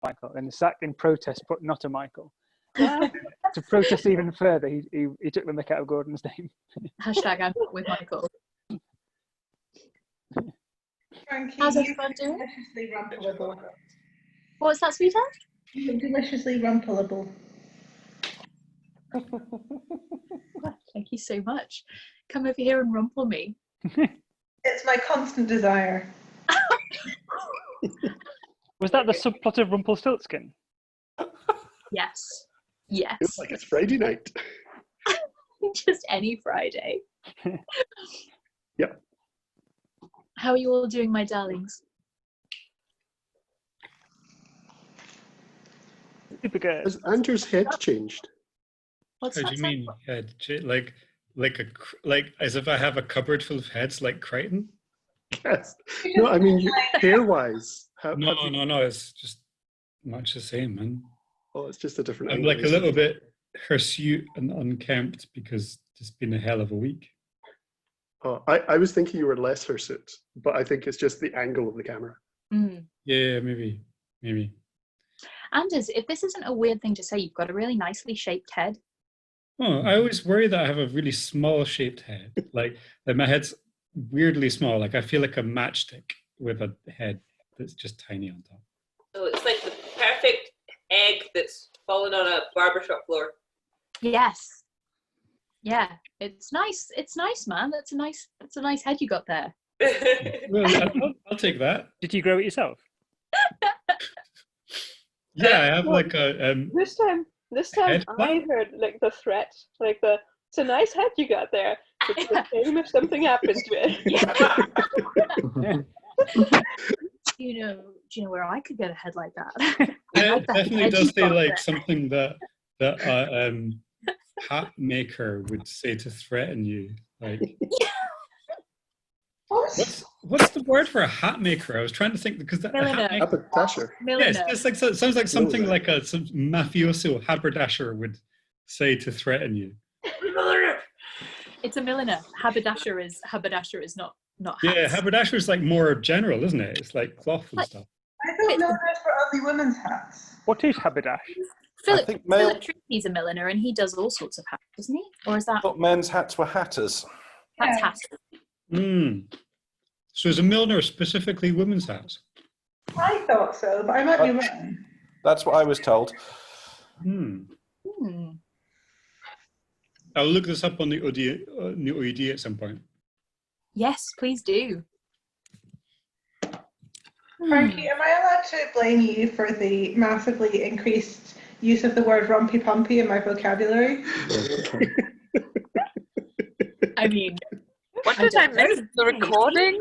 Michael, and sacked in protest, but not a Michael. To protest even further, he took the mick out of Gordon's name. Hashtag I'm not with Michael. Frankie, How's you everyone look doing? deliciously rumpleable. What's that, sweetheart? You look deliciously rumpleable. Thank you so much. Come over here and rumple me. It's my constant desire. Was that the subplot of Rumpelstiltskin? Yes. Yes. Feels like it's Friday night. Just any Friday. Yeah. How are you all doing, my darlings? Super good. Has Andrew's head changed? What's How that? do you mean head? Like as if I have a cupboard full of heads like Crichton? Yes. No, I mean hair-wise. No. It's just much the same, man. Oh, it's just a different I'm angle, like a little bit hirsute and unkempt because it's been a hell of a week. Oh, I was thinking you were less hirsute, but I think it's just the angle of the camera. Mm. Yeah, maybe. Anders, if this isn't a weird thing to say, you've got a really nicely shaped head. Oh, I always worry that I have a really small shaped head. Like my head's weirdly small. Like I feel like a matchstick with a head that's just tiny on top. So it's like the perfect egg that's fallen on a barbershop floor. Yes. Yeah, it's nice. It's nice, man. That's a nice head you got there. Well, I'll take that. Did you grow it yourself? Yeah, I have like a This time head I heard like the threat, like it's a nice head you got there. It's the same if something happens to it. Do you know where I could get a head like that? Yeah, like it that definitely head does you say got like there. something that a hat maker would say to threaten you. Like, what's the word for a hat maker? I was trying to think because a Milliner. hat maker. Haberdasher. Milliner. Yes, it's like it sounds like something Milliner. like some mafioso haberdasher would say to threaten you. It's a milliner. Haberdasher is not hats. Yeah, haberdasher is like more general, isn't it? It's like cloth and Like- stuff. I thought milliners for only women's hats. What is haberdash? Philip, think male- Philip Trickey's a milliner and he does all sorts of hats, doesn't he? Or is that I thought men's hats were hatters. that's Yeah. hats? So is a milliner specifically women's hats? I thought so, but I might be wrong. That's what I was told. I'll look this up on the OED at some point. Yes, please do. Frankie, am I allowed to blame you for the massively increased use of the word rumpy pumpy in my vocabulary? I mean, What I did I don't miss? know. The recording?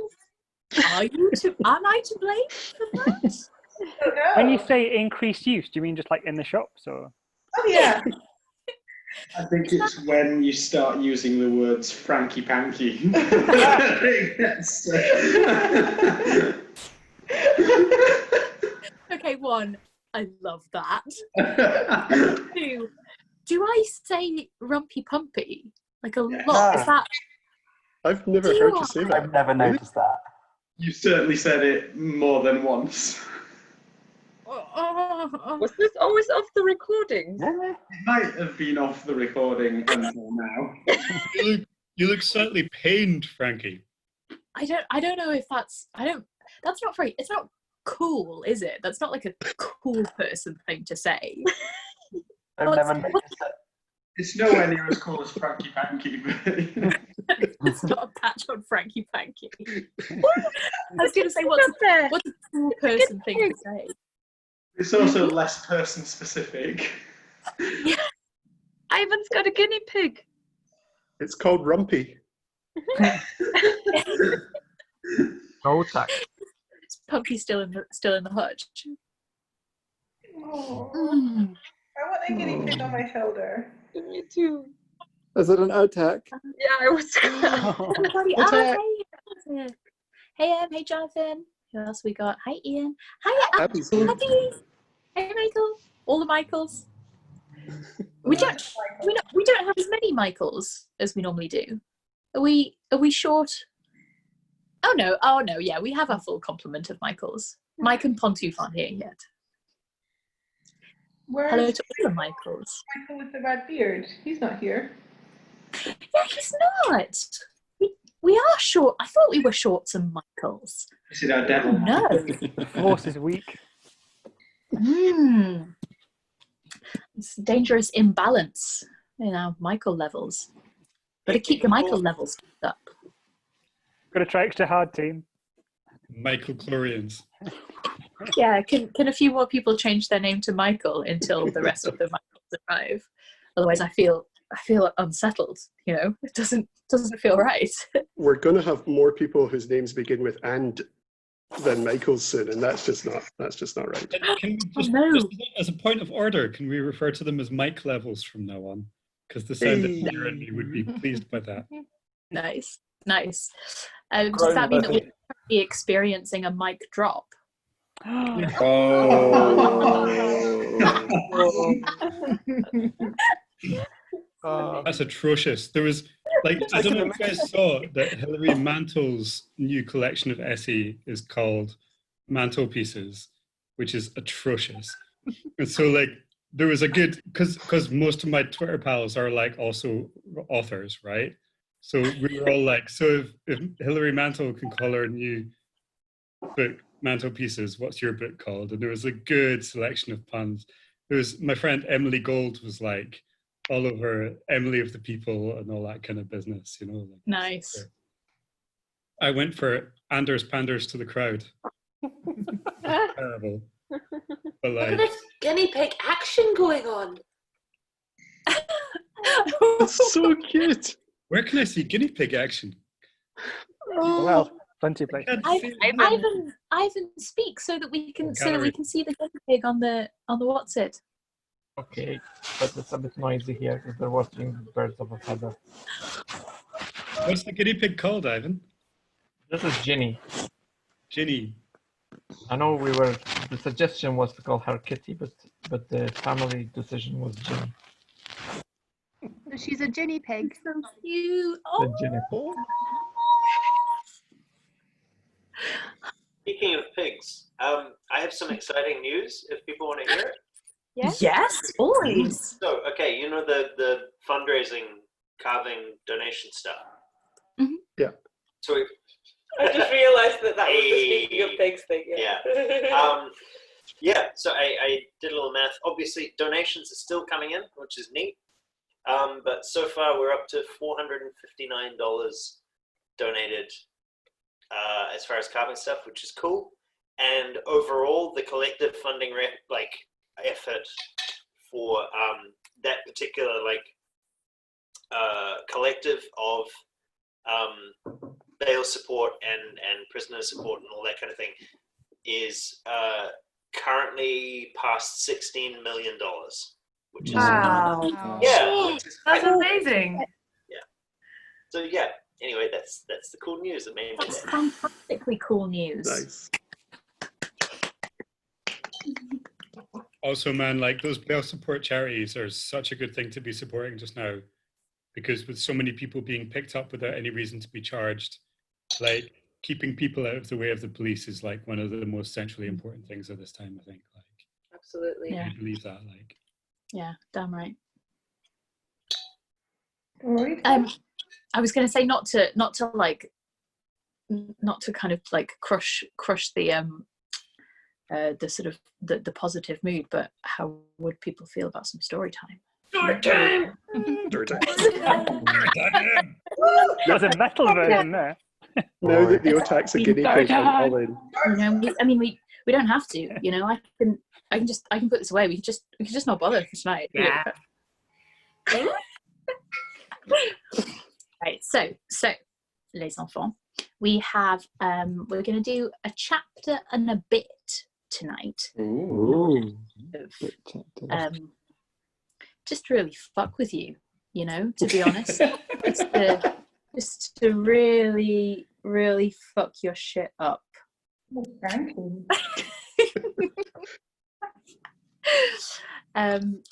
am I to blame for that? Oh, no. When you say increased use, do you mean just like in the shops or? Oh, yeah. I think it's when you start using the words Frankie Panky. I think that's, Okay, one, I love that. Two, do I say rumpy pumpy like a lot? Is that I've never Do heard you- you say that. I've never noticed that. You certainly said it more than once. Was this always off the recording? Yeah. It might have been off the recording until now. You look slightly pained, Frankie. I don't know if that's not very, it's not cool, is it? That's not like a cool person thing to say. I've never noticed it. It's nowhere near as cool as Frankie Panky, but It's not a patch on Frankie Panky. I was gonna say what's a cool person thing to say? it's also less person specific. Ivan's got a guinea pig. It's called Rumpy. No tax. Is Pumpy still in the hutch? Oh, I want a guinea pig on my shoulder. Me too. Is it an outtake? Yeah, I was. Everybody, Attack. hey, hey, Jonathan. Who else we got? Hi, Ian. Hi, Abby's Abby. here. Hey, Michael. All the Michaels. We don't have as many Michaels as we normally do. Are we short? Oh no, yeah, we have a full complement of Michaels. Mike and Pontouf aren't here yet. Where's Hello to all the Michaels. Michael with the red beard? He's not here. Yeah, he's not. We are short. I thought we were shorts and Michaels. Is it our devil? No. The force is weak. It's a dangerous imbalance in our Michael levels. Better keep the Michael levels up. Got to try extra hard, team. Michael Chlorians. Yeah, can a few more people change their name to Michael until the rest of the Michaels arrive? Otherwise, I feel unsettled. You know, it doesn't feel right. We're going to have more people whose names begin with "and" than Michael's soon, and that's just not right. Can we just as a point of order, can we refer to them as Mike levels from now on? Because the sound engineer and me would be pleased by that. Nice. Does that mean that we're currently experiencing a mic drop? That's atrocious. There was, like, I don't know if you guys saw that Hilary Mantle's new collection of essay is called Mantelpieces, which is atrocious. And so, like, there was a good, because most of my Twitter pals are, like, also authors, right? So we were all like, so if Hilary Mantel can call her new book Mantelpieces, what's your book called? And there was a good selection of puns. There was, my friend Emily Gold was like, all over Emily of the People and all that kind of business, you know. Like, nice. I went for Anders Panders to the crowd. Terrible. But like, there's guinea pig action going on. That's so cute. Where can I see guinea pig action? Well, plenty of places. Ivan, speak so that we can see the guinea pig on the what's it. Okay, but it's a bit noisy here because they're watching Birds of a Feather. What's the guinea pig called, Ivan? This is Ginny. Ginny. I know the suggestion was to call her Kitty, but the family decision was Ginny. She's a guinea pig. So cute. The Ginny pig. Speaking of pigs, I have some exciting news if people want to hear it. Yes, always. So, okay, you know the fundraising, carving, donation stuff? Mm-hmm. Yeah. So I just realised that was the speaking of pigs thing. Yeah. So I did a little math. Obviously, donations are still coming in, which is neat. But so far, we're up to $459 donated as far as carving stuff, which is cool. And overall, the collective funding effort for that particular collective of bail support and prisoner support and all that kind of thing is currently past $16 million, which is that's amazing. Yeah. So yeah. Anyway, that's the cool news that made me. That's fantastically cool news. Nice. Also, man, like those bail support charities are such a good thing to be supporting just now, because with so many people being picked up without any reason to be charged, like keeping people out of the way of the police is like one of the most centrally important things at this time, I think. Like, absolutely. Yeah. I believe that. Like, yeah, damn right. I was going to say not to kind of like crush the sort of the positive mood, but how would people feel about some story time? Story time. There's a metal version there. Now that the Otak's a guinea pig, I'm all in. You know, I mean, we don't have to. You know, I can put this away. We can just not bother for tonight. Yeah. Right. So, les enfants, we have we're going to do a chapter and a bit tonight. Ooh. Just really fuck with you, you know, to be honest. just to really, really fuck your shit up. Oh, Frankie.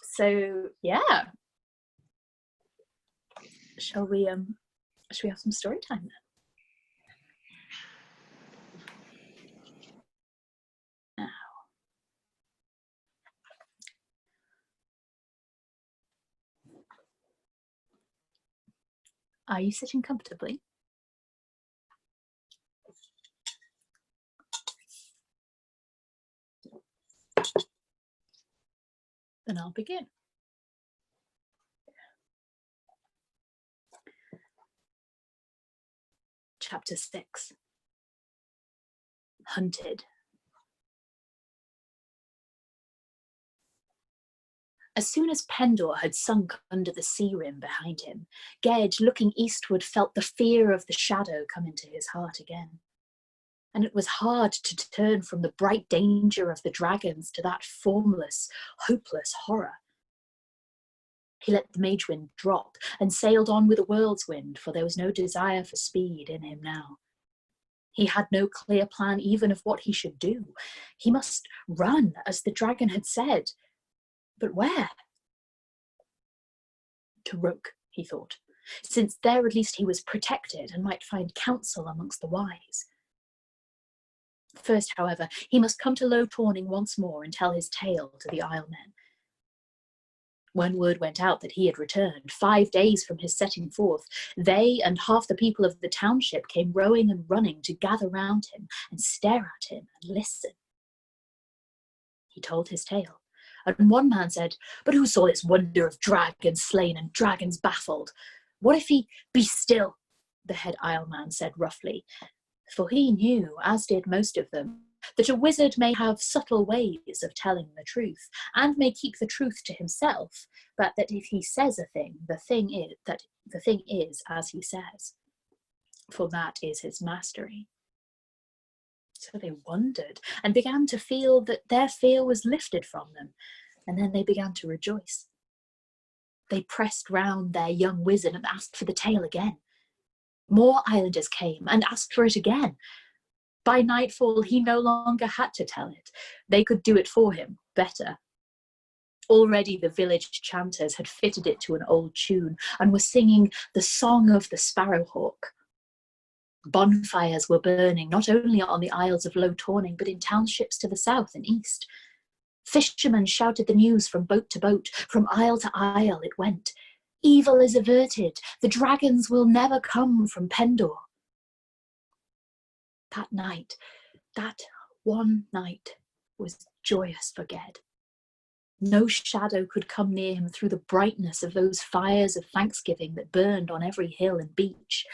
So yeah. Shall we have some story time then? Now, Are you sitting comfortably? Then I'll begin. Chapter 6. Hunted. As soon as Pendor had sunk under the sea rim behind him, Ged, looking eastward, felt the fear of the shadow come into his heart again. And it was hard to turn from the bright danger of the dragons to that formless, hopeless horror. He let the mage wind drop and sailed on with the world's wind, for there was no desire for speed in him now. He had no clear plan even of what he should do. He must run, as the dragon had said. But where? To Roke, he thought, since there at least he was protected and might find counsel amongst the wise. First, however, he must come to Low Tawning once more and tell his tale to the Islemen. When word went out that he had returned, 5 days from his setting forth, they and half the people of the township came rowing and running to gather round him and stare at him and listen. He told his tale, and one man said, "But who saw this wonder of dragons slain and dragons baffled? What if he be still?" the head Isleman said roughly, for he knew, as did most of them, that a wizard may have subtle ways of telling the truth, and may keep the truth to himself, but that if he says a thing, the thing is as he says, for that is his mastery. So they wondered and began to feel that their fear was lifted from them, and then they began to rejoice. They pressed round their young wizard and asked for the tale again. More islanders came and asked for it again. By nightfall, he no longer had to tell it. They could do it for him better. Already the village chanters had fitted it to an old tune and were singing the song of the sparrowhawk. Bonfires were burning not only on the Isles of Low Tawning, but in townships to the south and east. Fishermen shouted the news from boat to boat, from isle to isle it went. Evil is averted, the dragons will never come from Pendor. That night, that one night, was joyous for Ged. No shadow could come near him through the brightness of those fires of thanksgiving that burned on every hill and beach,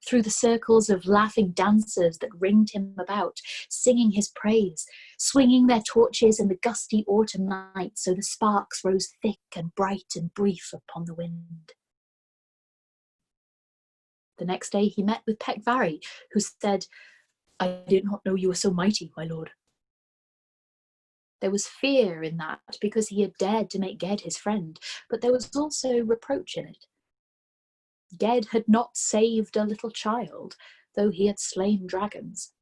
through the circles of laughing dancers that ringed him about, singing his praise, swinging their torches in the gusty autumn night so the sparks rose thick and bright and brief upon the wind. The next day he met with Pekvari, who said, "I did not know you were so mighty, my lord." There was fear in that because he had dared to make Ged his friend, but there was also reproach in it. Ged had not saved a little child, though he had slain dragons.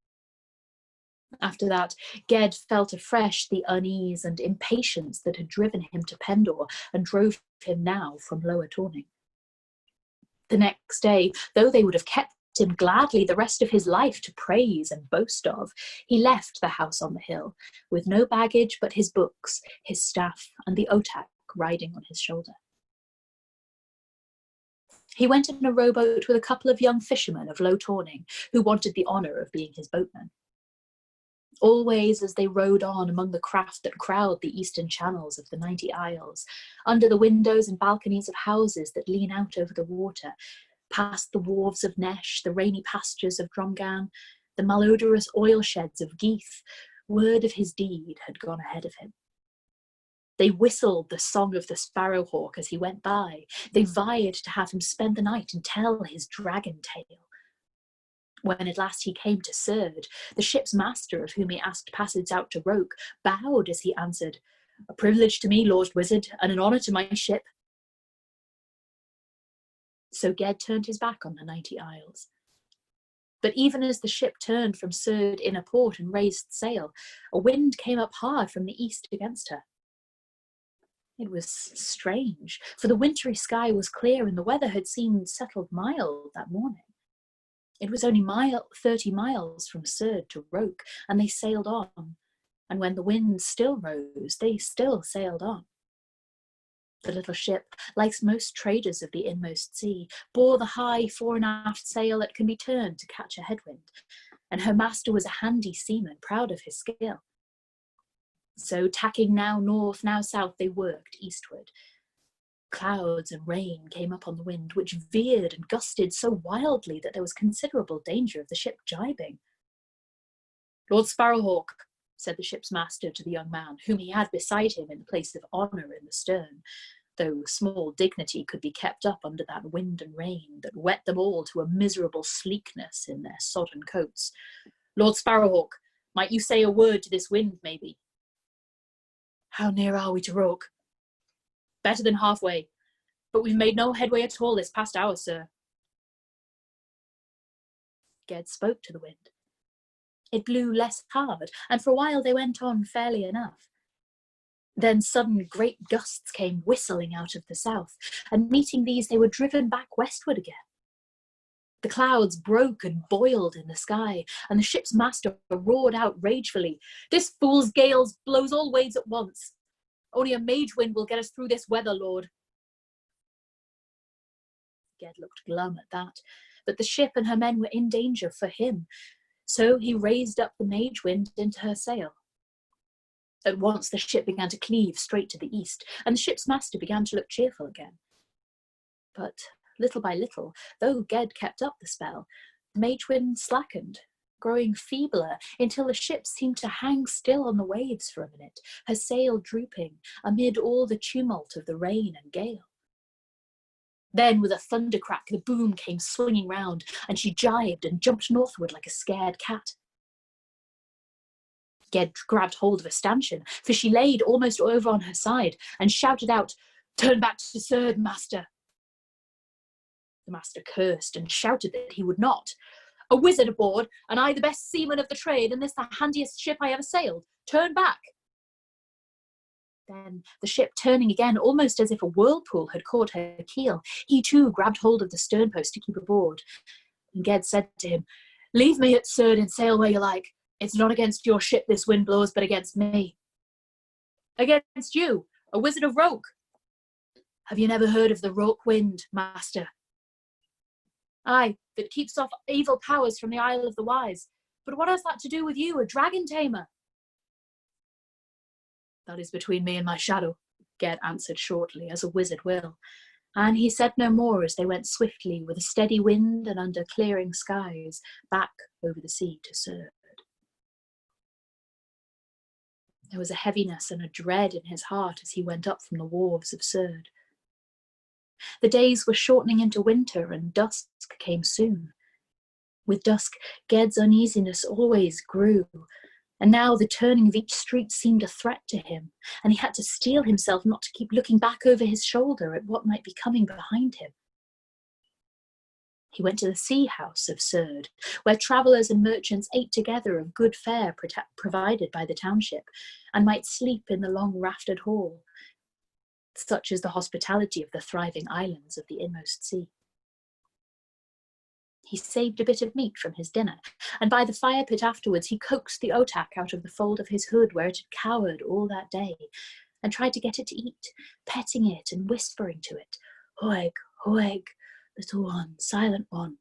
After that, Ged felt afresh the unease and impatience that had driven him to Pendor and drove him now from Lower Tawning. The next day, though they would have kept him gladly the rest of his life to praise and boast of, he left the house on the hill, with no baggage but his books, his staff, and the otak riding on his shoulder. He went in a rowboat with a couple of young fishermen of Low Tawning, who wanted the honour of being his boatmen. Always as they rowed on among the craft that crowd the eastern channels of the 90 Isles, under the windows and balconies of houses that lean out over the water, past the wharves of Nesh, the rainy pastures of Drumgan, the malodorous oil sheds of Geith, word of his deed had gone ahead of him. They whistled the song of the sparrowhawk as he went by. They vied to have him spend the night and tell his dragon tale. When at last he came to Surd, the ship's master, of whom he asked passage out to Roke, bowed as he answered, "A privilege to me, Lord Wizard, and an honour to my ship." So Ged turned his back on the 90 Isles. But even as the ship turned from Surd inner port and raised sail, a wind came up hard from the east against her. It was strange, for the wintry sky was clear and the weather had seemed settled mild that morning. It was only 30 miles from Surd to Roke, and they sailed on. And when the wind still rose, they still sailed on. The little ship, like most traders of the inmost sea, bore the high fore and aft sail that can be turned to catch a headwind, and her master was a handy seaman, proud of his skill. So, tacking now north, now south, they worked eastward. Clouds and rain came up on the wind, which veered and gusted so wildly that there was considerable danger of the ship jibing. "Lord Sparrowhawk," said the ship's master to the young man, whom he had beside him in the place of honour in the stern, though small dignity could be kept up under that wind and rain that wet them all to a miserable sleekness in their sodden coats. "Lord Sparrowhawk, might you say a word to this wind, maybe?" "How near are we to Roke?" "Better than halfway, but we've made no headway at all this past hour, sir." Ged spoke to the wind. It blew less hard, and for a while they went on fairly enough. Then sudden great gusts came whistling out of the south, and meeting these they were driven back westward again. The clouds broke and boiled in the sky, and the ship's master roared out ragefully, "This fool's gale blows all ways at once. Only a mage wind will get us through this weather, Lord." Ged looked glum at that, but the ship and her men were in danger for him, so he raised up the mage wind into her sail. At once the ship began to cleave straight to the east, and the ship's master began to look cheerful again. But little by little, though Ged kept up the spell, the mage wind slackened, growing feebler until the ship seemed to hang still on the waves for a minute, her sail drooping amid all the tumult of the rain and gale. Then, with a thundercrack, the boom came swinging round, and she jibed and jumped northward like a scared cat. Ged grabbed hold of a stanchion, for she laid almost over on her side, and shouted out, "Turn back to Sird, master." The master cursed and shouted that he would not. "A wizard aboard, and I the best seaman of the trade, and this the handiest ship I ever sailed. Turn back." Then, the ship turning again, almost as if a whirlpool had caught her keel, he too grabbed hold of the sternpost to keep aboard. And Ged said to him, "Leave me at Sird and sail where you like. It's not against your ship this wind blows, but against me." "Against you, a wizard of Roke." "Have you never heard of the Roke wind, master?" "Aye, that keeps off evil powers from the Isle of the Wise. But what has that to do with you, a dragon tamer?" "That is between me and my shadow," Ged answered shortly, as a wizard will, and he said no more as they went swiftly, with a steady wind and under clearing skies, back over the sea to Sird. There was a heaviness and a dread in his heart as he went up from the wharves of Sird. The days were shortening into winter, and dusk came soon. With dusk, Ged's uneasiness always grew, and now the turning of each street seemed a threat to him, and he had to steel himself not to keep looking back over his shoulder at what might be coming behind him. He went to the sea house of Sird, where travellers and merchants ate together of good fare provided by the township, and might sleep in the long raftered hall. Such is the hospitality of the thriving islands of the inmost sea. He saved a bit of meat from his dinner, and by the fire pit afterwards he coaxed the otak out of the fold of his hood where it had cowered all that day, and tried to get it to eat, petting it and whispering to it, "Hoeg, hoeg, little one, silent one."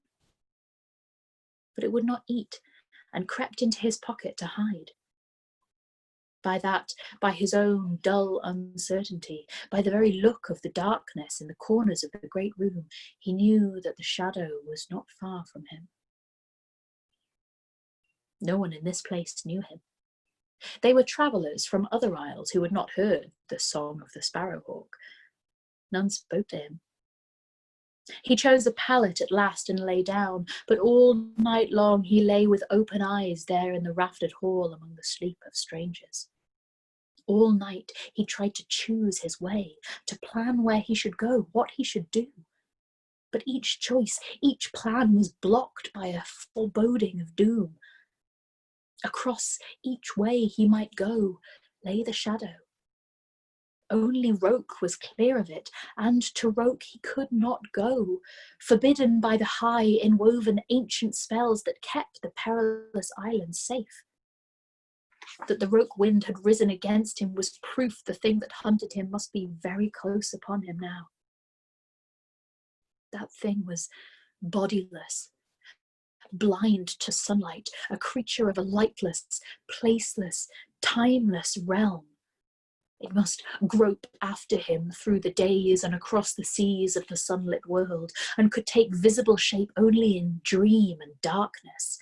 But it would not eat, and crept into his pocket to hide. By his own dull uncertainty, by the very look of the darkness in the corners of the great room, he knew that the shadow was not far from him. No one in this place knew him. They were travellers from other isles who had not heard the song of the sparrowhawk. None spoke to him. He chose a pallet at last and lay down, but all night long he lay with open eyes there in the raftered hall among the sleep of strangers. All night he tried to choose his way, to plan where he should go, what he should do. But each choice, each plan was blocked by a foreboding of doom. Across each way he might go lay the shadow. Only Roke was clear of it, and to Roke he could not go, forbidden by the high, inwoven ancient spells that kept the perilous island safe. That the roke wind had risen against him was proof the thing that hunted him must be very close upon him now. That thing was bodiless, blind to sunlight, a creature of a lightless, placeless, timeless realm. It must grope after him through the days and across the seas of the sunlit world, and could take visible shape only in dream and darkness.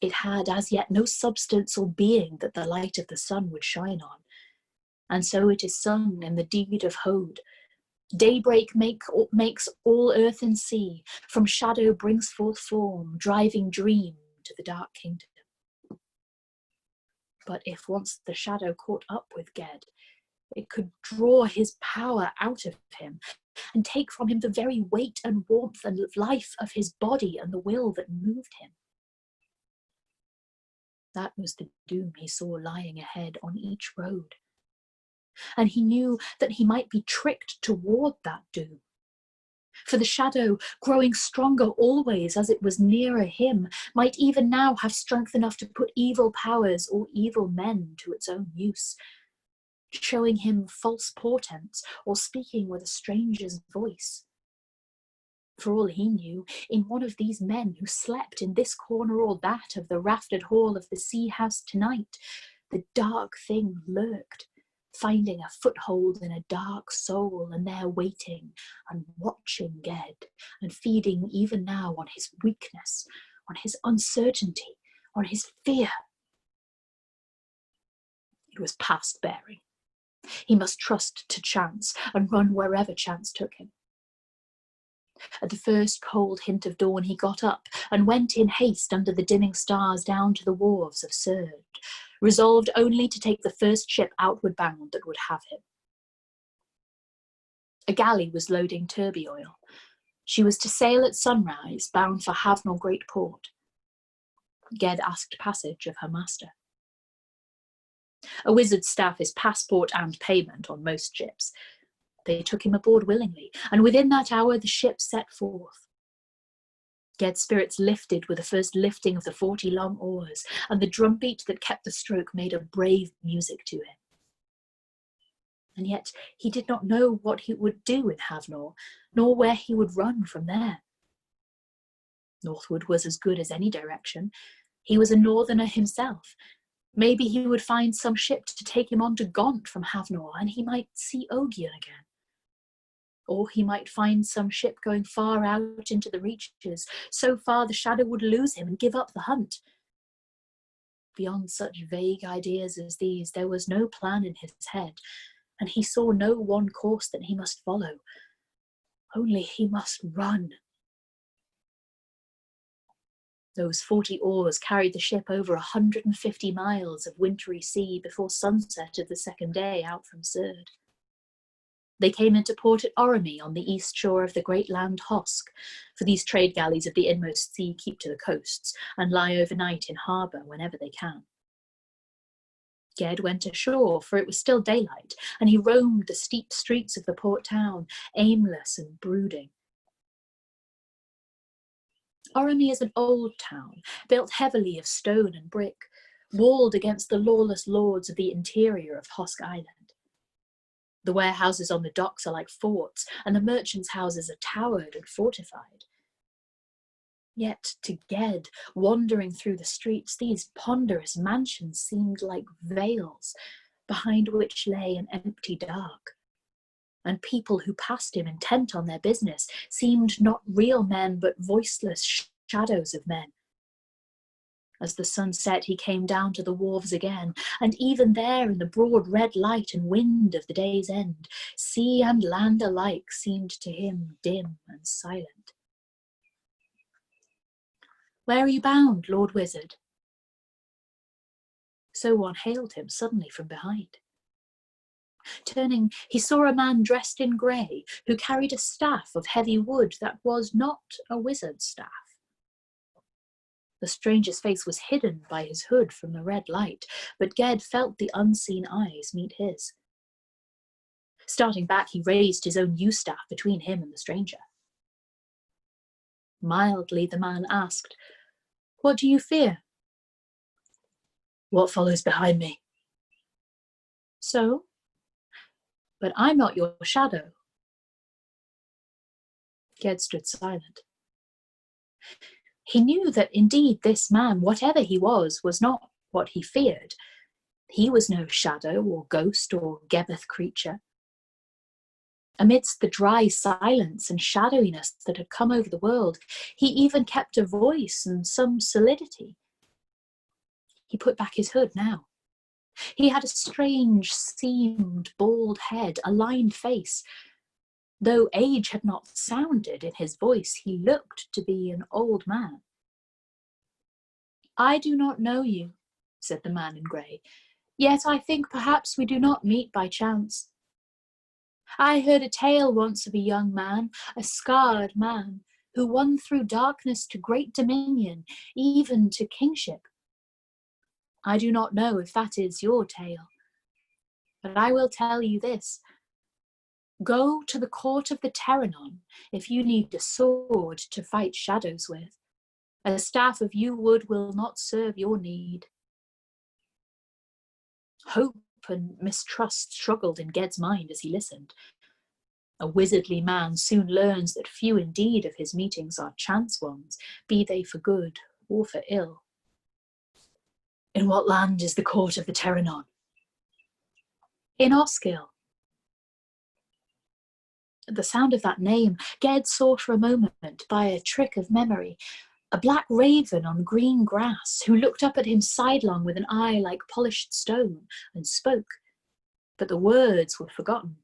It had as yet no substance or being that the light of the sun would shine on. And so it is sung in the deed of Hode. Daybreak makes all earth and sea, from shadow brings forth form, driving dream to the dark kingdom. But if once the shadow caught up with Ged, it could draw his power out of him and take from him the very weight and warmth and life of his body and the will that moved him. That was the doom he saw lying ahead on each road. And he knew that he might be tricked toward that doom. For the shadow, growing stronger always as it was nearer him, might even now have strength enough to put evil powers or evil men to its own use, showing him false portents or speaking with a stranger's voice. For all he knew, in one of these men who slept in this corner or that of the raftered hall of the sea house tonight, the dark thing lurked, finding a foothold in a dark soul, and there waiting and watching Ged, and feeding even now on his weakness, on his uncertainty, on his fear. It was past bearing. He must trust to chance and run wherever chance took him. At the first cold hint of dawn he got up and went in haste under the dimming stars down to the wharves of Surd, resolved only to take the first ship outward bound that would have him. A galley was loading turbot oil. She was to sail at sunrise, bound for Havnor Great Port. Ged asked passage of her master. A wizard's staff is passport and payment on most ships. They took him aboard willingly, and within that hour the ship set forth. Ged's spirits lifted with the first lifting of the 40 long oars, and the drumbeat that kept the stroke made a brave music to him. And yet he did not know what he would do in Havnor, nor where he would run from there. Northward was as good as any direction. He was a northerner himself. Maybe he would find some ship to take him on to Gaunt from Havnor, and he might see Ogier again. Or he might find some ship going far out into the reaches, so far the shadow would lose him and give up the hunt. Beyond such vague ideas as these, there was no plan in his head, and he saw no one course that he must follow. Only he must run. Those 40 oars carried the ship over 150 miles of wintry sea before sunset of the second day out from Surd. They came into port at Oremy on the east shore of the great land Hosk, for these trade galleys of the inmost sea keep to the coasts and lie overnight in harbour whenever they can. Ged went ashore, for it was still daylight, and he roamed the steep streets of the port town, aimless and brooding. Oremy is an old town, built heavily of stone and brick, walled against the lawless lords of the interior of Hosk Island. The warehouses on the docks are like forts, and the merchants' houses are towered and fortified. Yet to Ged, wandering through the streets, these ponderous mansions seemed like veils, behind which lay an empty dark. And people who passed him intent on their business seemed not real men, but voiceless shadows of men. As the sun set, he came down to the wharves again, and even there, in the broad red light and wind of the day's end, sea and land alike seemed to him dim and silent. "Where are you bound, Lord Wizard?" So one hailed him suddenly from behind. Turning, he saw a man dressed in grey, who carried a staff of heavy wood that was not a wizard's staff. The stranger's face was hidden by his hood from the red light, but Ged felt the unseen eyes meet his. Starting back, he raised his own yew-staff between him and the stranger. Mildly, the man asked, "What do you fear?" What follows behind me? So? But I'm not your shadow. Ged stood silent. He knew that indeed this man, whatever he was not what he feared. He was no shadow or ghost or Gebeth creature. Amidst the dry silence and shadowiness that had come over the world, he even kept a voice and some solidity. He put back his hood now. He had a strange, seamed, bald head, a lined face. Though age had not sounded in his voice, he looked to be an old man. I do not know you, said the man in grey, yet I think perhaps we do not meet by chance. I heard a tale once of a young man, a scarred man, who won through darkness to great dominion, even to kingship. I do not know if that is your tale, but I will tell you this. Go to the court of the Terranon if you need a sword to fight shadows with. A staff of yew wood will not serve your need. Hope and mistrust struggled in Ged's mind as he listened. A wizardly man soon learns that few indeed of his meetings are chance ones, be they for good or for ill. In what land is the court of the Terranon? In Osgil. At the sound of that name, Ged saw for a moment, by a trick of memory, a black raven on green grass who looked up at him sidelong with an eye like polished stone and spoke, but the words were forgotten.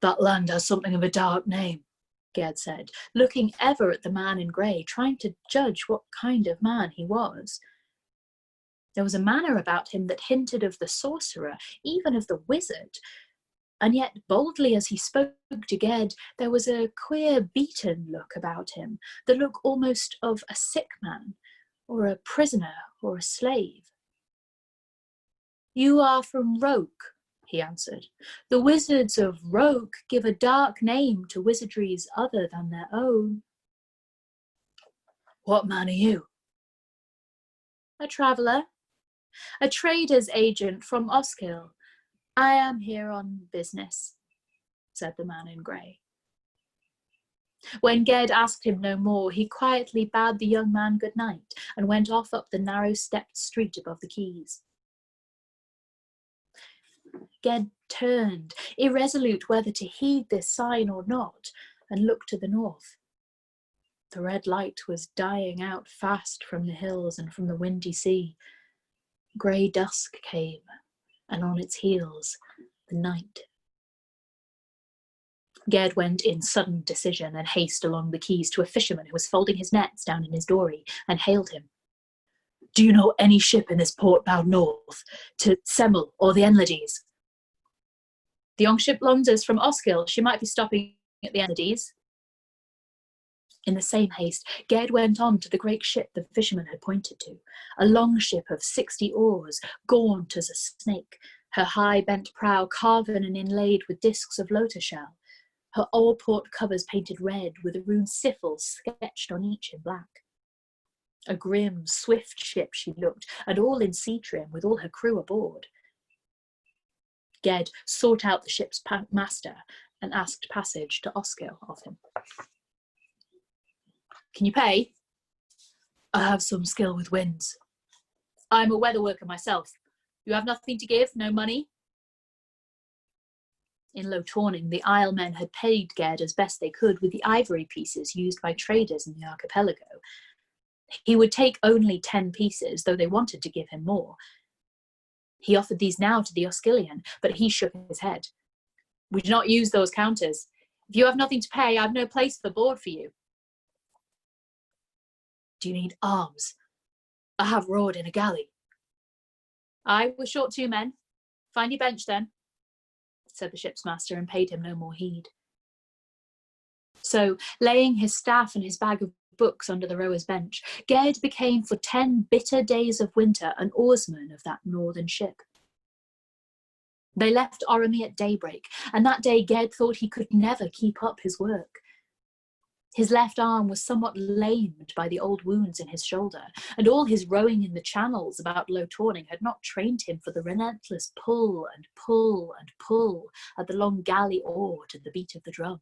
That land has something of a dark name, Ged said, looking ever at the man in grey, trying to judge what kind of man he was. There was a manner about him that hinted of the sorcerer, even of the wizard, and yet boldly as he spoke to Ged, there was a queer beaten look about him, the look almost of a sick man, or a prisoner, or a slave. You are from Roke, he answered. The wizards of Roke give a dark name to wizardries other than their own. What man are you? A traveller, a trader's agent from Osgil. I am here on business, said the man in grey. When Ged asked him no more, he quietly bade the young man good night and went off up the narrow stepped street above the quays. Ged turned, irresolute whether to heed this sign or not, and looked to the north. The red light was dying out fast from the hills and from the windy sea. Grey dusk came, and on its heels, the night. Ged went in sudden decision and haste along the quays to a fisherman who was folding his nets down in his dory, and hailed him. Do you know any ship in this port bound north, to Semmel or the Enladies? The young ship Londres from Osgil. She might be stopping at the Enladies. In the same haste, Ged went on to the great ship the fisherman had pointed to, a long ship of 60 oars, gaunt as a snake, her high bent prow carven and inlaid with discs of lotus shell, her oar-port covers painted red with a rune siffle sketched on each in black. A grim, swift ship she looked, and all in sea trim, with all her crew aboard. Ged sought out the ship's master and asked passage to Osgil of him. Can you pay? I have some skill with winds. I'm a weather worker myself. You have nothing to give, no money? In Low Tawning, the Islemen had paid Ged as best they could with the ivory pieces used by traders in the archipelago. He would take only 10 pieces, though they wanted to give him more. He offered these now to the Osgilian, but he shook his head. We do not use those counters. If you have nothing to pay, I have no place for board for you. Do you need arms? I have rowed in a galley. Aye, we're short 2 men. Find your bench then, said the ship's master, and paid him no more heed. So, laying his staff and his bag of books under the rower's bench, Ged became for 10 bitter days of winter an oarsman of that northern ship. They left Oromie at daybreak, and that day Ged thought he could never keep up his work. His left arm was somewhat lamed by the old wounds in his shoulder, and all his rowing in the channels about Low Tawning had not trained him for the relentless pull and pull and pull at the long galley oar to the beat of the drum.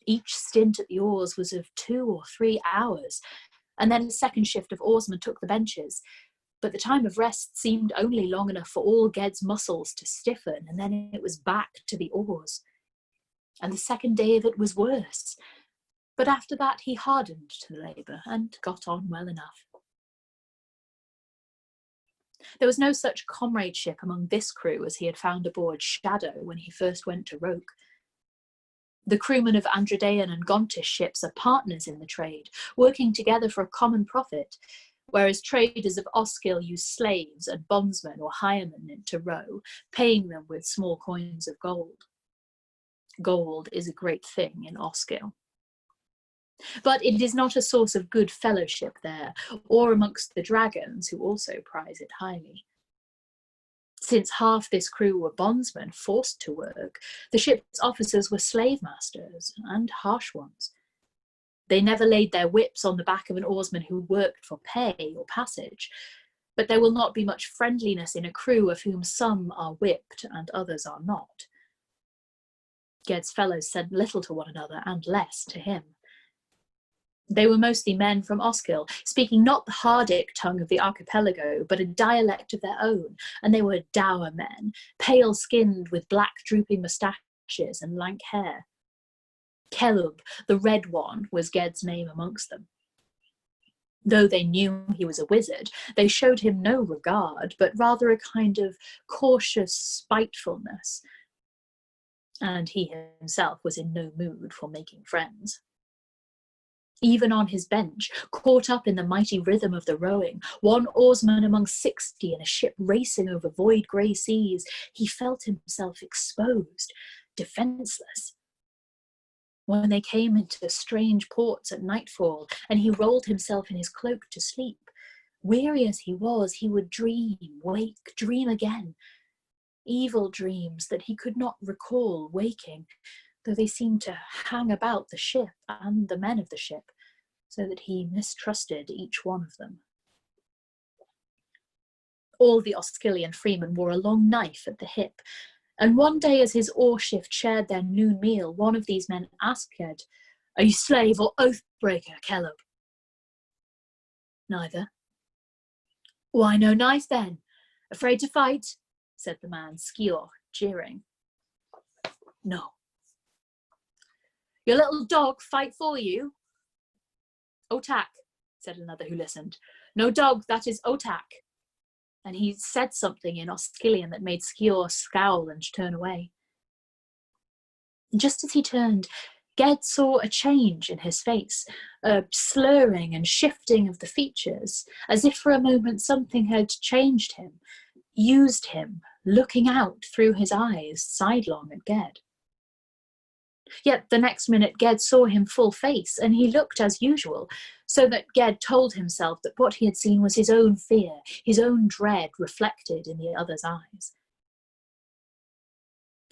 Each stint at the oars was of 2 or 3 hours, and then a second shift of oarsmen took the benches, but the time of rest seemed only long enough for all Ged's muscles to stiffen, and then it was back to the oars. And the second day of it was worse. But after that he hardened to the labour and got on well enough. There was no such comradeship among this crew as he had found aboard Shadow when he first went to Roke. The crewmen of Androdean and Gontish ships are partners in the trade, working together for a common profit, whereas traders of Oskyll use slaves and bondsmen or hiremen to row, paying them with small coins of gold. Gold is a great thing in Oskyll. But it is not a source of good fellowship there, or amongst the dragons, who also prize it highly. Since half this crew were bondsmen forced to work, the ship's officers were slave masters, and harsh ones. They never laid their whips on the back of an oarsman who worked for pay or passage, but there will not be much friendliness in a crew of whom some are whipped and others are not. Ged's fellows said little to one another and less to him. They were mostly men from Oskyll, speaking not the Hardic tongue of the archipelago, but a dialect of their own, and they were dour men, pale-skinned with black drooping moustaches and lank hair. Kelub, the Red One, was Ged's name amongst them. Though they knew he was a wizard, they showed him no regard, but rather a kind of cautious spitefulness, and he himself was in no mood for making friends. Even on his bench, caught up in the mighty rhythm of the rowing, one oarsman among 60 in a ship racing over void grey seas, he felt himself exposed, defenceless. When they came into strange ports at nightfall, and he rolled himself in his cloak to sleep, weary as he was, he would dream, wake, dream again. Evil dreams that he could not recall waking, though they seemed to hang about the ship and the men of the ship, so that he mistrusted each one of them. All the Oskylian freemen wore a long knife at the hip, and one day as his oar shift shared their noon meal, one of these men asked Ged, "Are you slave or oath-breaker, Kelub?" "Neither." "Why no knife then? Afraid to fight?" said the man, Skior, jeering. "No." "Your little dog fight for you?" "Otak," said another who listened. "No dog, that is Otak." And he said something in Oskylian that made Skior scowl and turn away. Just as he turned, Ged saw a change in his face, a slurring and shifting of the features, as if for a moment something had changed him, used him, looking out through his eyes sidelong at Ged. Yet the next minute Ged saw him full face, and he looked as usual, so that Ged told himself that what he had seen was his own fear, his own dread reflected in the other's eyes.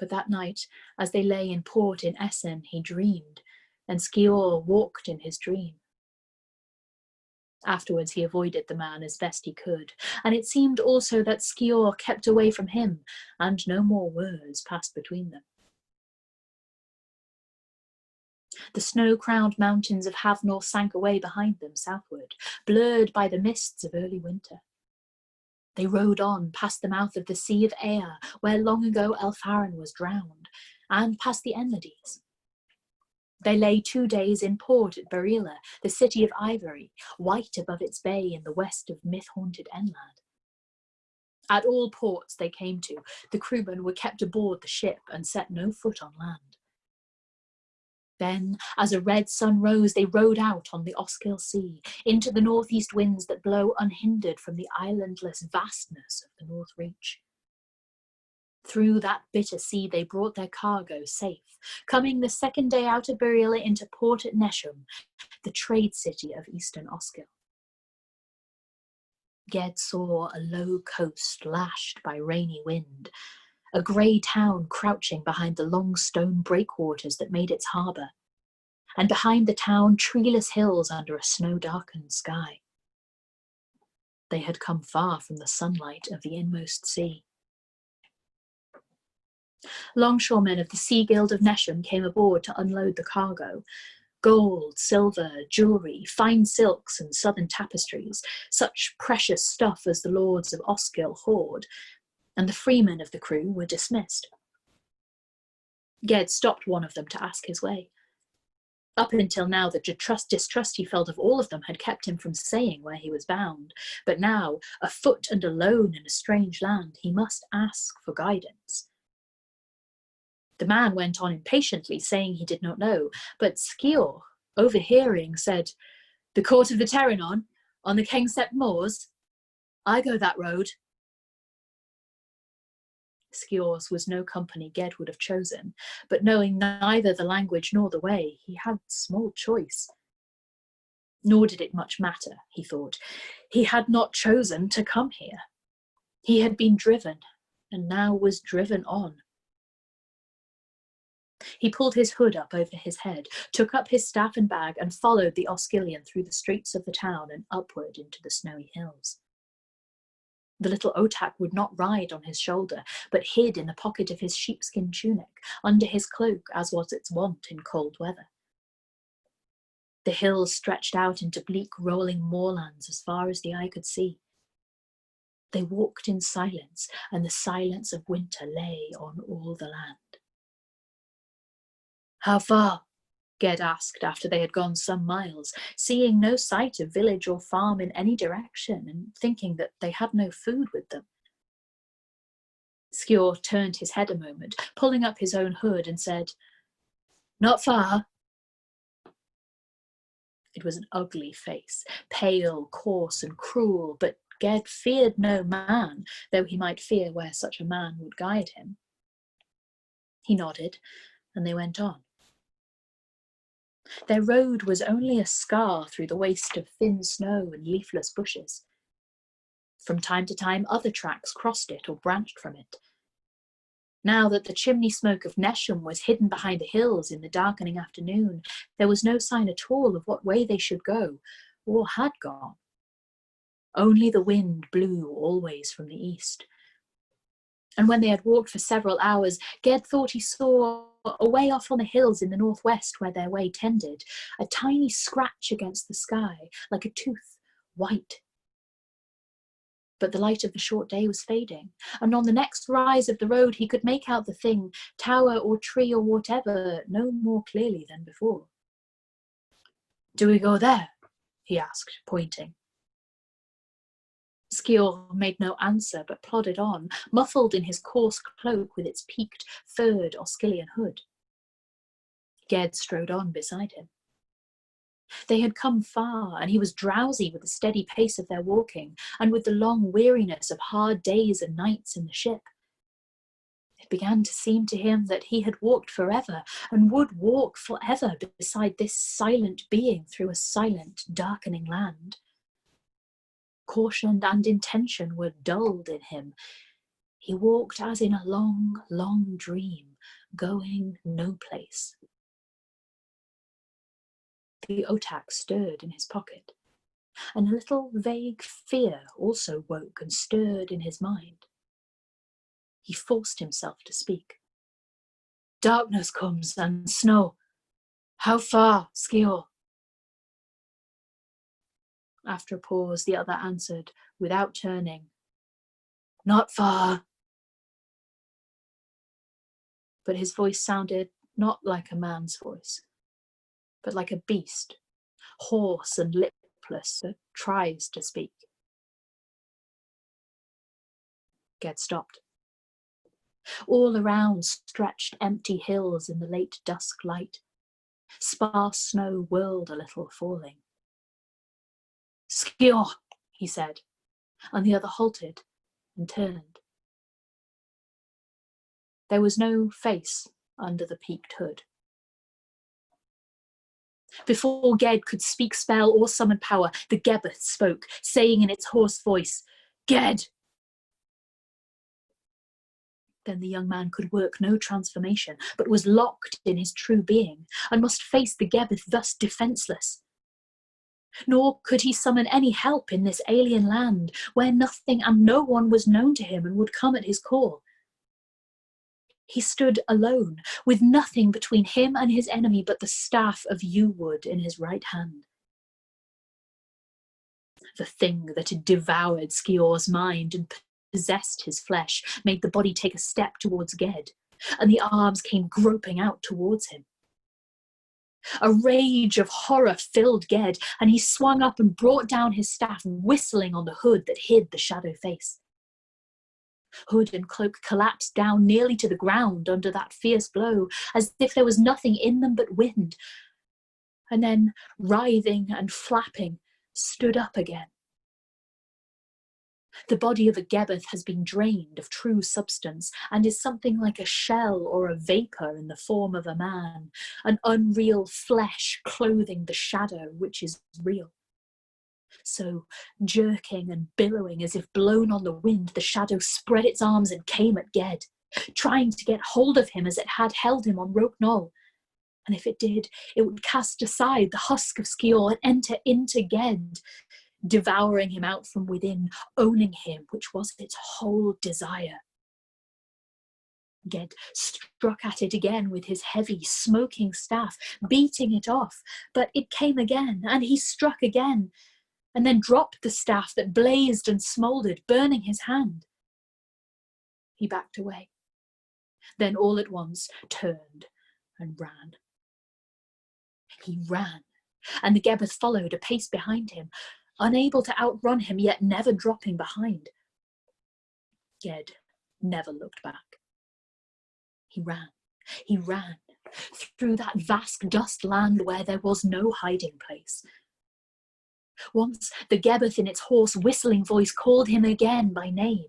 But that night, as they lay in port in Essen, he dreamed, and Skior walked in his dream. Afterwards he avoided the man as best he could, and it seemed also that Skior kept away from him, and no more words passed between them. The snow-crowned mountains of Havnor sank away behind them southward, blurred by the mists of early winter. They rowed on past the mouth of the Sea of Air, where long ago Elfarin was drowned, and past the Enlades. They lay 2 days in port at Barilla, the city of ivory, white above its bay in the west of myth-haunted Enland. At all ports they came to, the crewmen were kept aboard the ship and set no foot on land. Then, as a red sun rose, they rowed out on the Oskyll Sea, into the northeast winds that blow unhindered from the islandless vastness of the North Reach. Through that bitter sea they brought their cargo safe, coming the second day out of Barilla into port at Nesham, the trade city of eastern Oskyll. Ged saw a low coast lashed by rainy wind, a grey town crouching behind the long stone breakwaters that made its harbour, and behind the town, treeless hills under a snow-darkened sky. They had come far from the sunlight of the inmost sea. Longshoremen of the Sea Guild of Nesham came aboard to unload the cargo. Gold, silver, jewellery, fine silks and southern tapestries, such precious stuff as the lords of Osgil hoard, and the freemen of the crew were dismissed. Ged stopped one of them to ask his way. Up until now, the distrust he felt of all of them had kept him from saying where he was bound, but now, afoot and alone in a strange land, he must ask for guidance. The man went on impatiently, saying he did not know, but Skior, overhearing, said, "The court of the Terranon, on the Kingsept moors? I go that road." Skior's was no company Ged would have chosen, but knowing neither the language nor the way, he had small choice. Nor did it much matter, he thought. He had not chosen to come here. He had been driven, and now was driven on. He pulled his hood up over his head, took up his staff and bag, and followed the Osgilian through the streets of the town and upward into the snowy hills. The little otak would not ride on his shoulder, but hid in the pocket of his sheepskin tunic, under his cloak, as was its wont in cold weather. The hills stretched out into bleak, rolling moorlands as far as the eye could see. They walked in silence, and the silence of winter lay on all the land. "How far?" Ged asked after they had gone some miles, seeing no sight of village or farm in any direction and thinking that they had no food with them. Skior turned his head a moment, pulling up his own hood, and said, "Not far." It was an ugly face, pale, coarse and cruel, but Ged feared no man, though he might fear where such a man would guide him. He nodded, and they went on. Their road was only a scar through the waste of thin snow and leafless bushes. From time to time, other tracks crossed it or branched from it. Now that the chimney smoke of Nesham was hidden behind the hills in the darkening afternoon, there was no sign at all of what way they should go, or had gone. Only the wind blew always from the east. And when they had walked for several hours, Ged thought he saw, away off on the hills in the northwest where their way tended, a tiny scratch against the sky, like a tooth, white. But the light of the short day was fading, and on the next rise of the road he could make out the thing, tower or tree or whatever, no more clearly than before. "Do we go there?" he asked, pointing. Skior made no answer, but plodded on, muffled in his coarse cloak with its peaked, furred Osgilian hood. Ged strode on beside him. They had come far, and he was drowsy with the steady pace of their walking, and with the long weariness of hard days and nights in the ship. It began to seem to him that he had walked forever, and would walk forever beside this silent being through a silent, darkening land. Caution and intention were dulled in him. He walked as in a long, long dream, going no place. The otak stirred in his pocket, and a little vague fear also woke and stirred in his mind. He forced himself to speak. "Darkness comes and snow. How far, Skior?" After a pause, the other answered, without turning, "Not far." But his voice sounded not like a man's voice, but like a beast, hoarse and lipless, that tries to speak. Ged stopped. All around stretched empty hills in the late dusk light. Sparse snow whirled a little, falling. "Skior," he said, and the other halted and turned. There was no face under the peaked hood. Before Ged could speak spell or summon power, the Gebeth spoke, saying in its hoarse voice, "Ged!" Then the young man could work no transformation, but was locked in his true being, and must face the Gebeth thus defenceless. Nor could he summon any help in this alien land, where nothing and no one was known to him and would come at his call. He stood alone, with nothing between him and his enemy but the staff of yew wood in his right hand. The thing that had devoured Skior's mind and possessed his flesh made the body take a step towards Ged, and the arms came groping out towards him. A rage of horror filled Ged, and he swung up and brought down his staff, whistling on the hood that hid the shadow face. Hood and cloak collapsed down nearly to the ground under that fierce blow, as if there was nothing in them but wind, and then, writhing and flapping, stood up again. The body of a Gebeth has been drained of true substance and is something like a shell or a vapour in the form of a man, an unreal flesh clothing the shadow which is real. So, jerking and billowing as if blown on the wind, the shadow spread its arms and came at Ged, trying to get hold of him as it had held him on Roke Knoll. And if it did, it would cast aside the husk of Skior and enter into Ged, devouring him out from within, owning him, which was its whole desire. Ged struck at it again with his heavy, smoking staff, beating it off, but it came again, and he struck again, and then dropped the staff that blazed and smouldered, burning his hand. He backed away, then all at once turned and ran. He ran, and the Gebeth followed a pace behind him, unable to outrun him, yet never dropping behind. Ged never looked back. He ran, through that vast dust land where there was no hiding place. Once the Gebeth in its hoarse whistling voice called him again by name,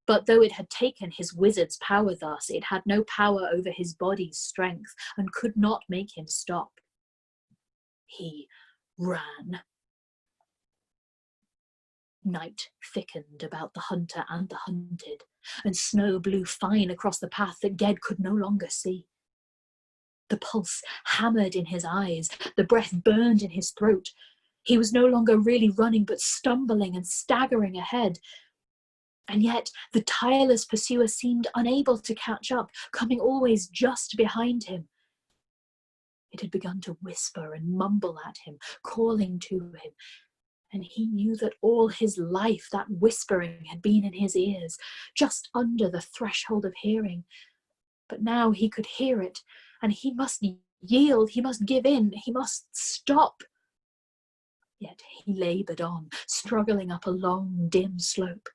but though it had taken his wizard's power thus, it had no power over his body's strength and could not make him stop. He ran. Night thickened about the hunter and the hunted, and snow blew fine across the path that Ged could no longer see. The pulse hammered in his eyes, the breath burned in his throat. He was no longer really running, but stumbling and staggering ahead. And yet the tireless pursuer seemed unable to catch up, coming always just behind him. It had begun to whisper and mumble at him, calling to him, and he knew that all his life that whispering had been in his ears, just under the threshold of hearing. But now he could hear it, and he must yield, he must give in, he must stop. Yet he laboured on, struggling up a long, dim slope.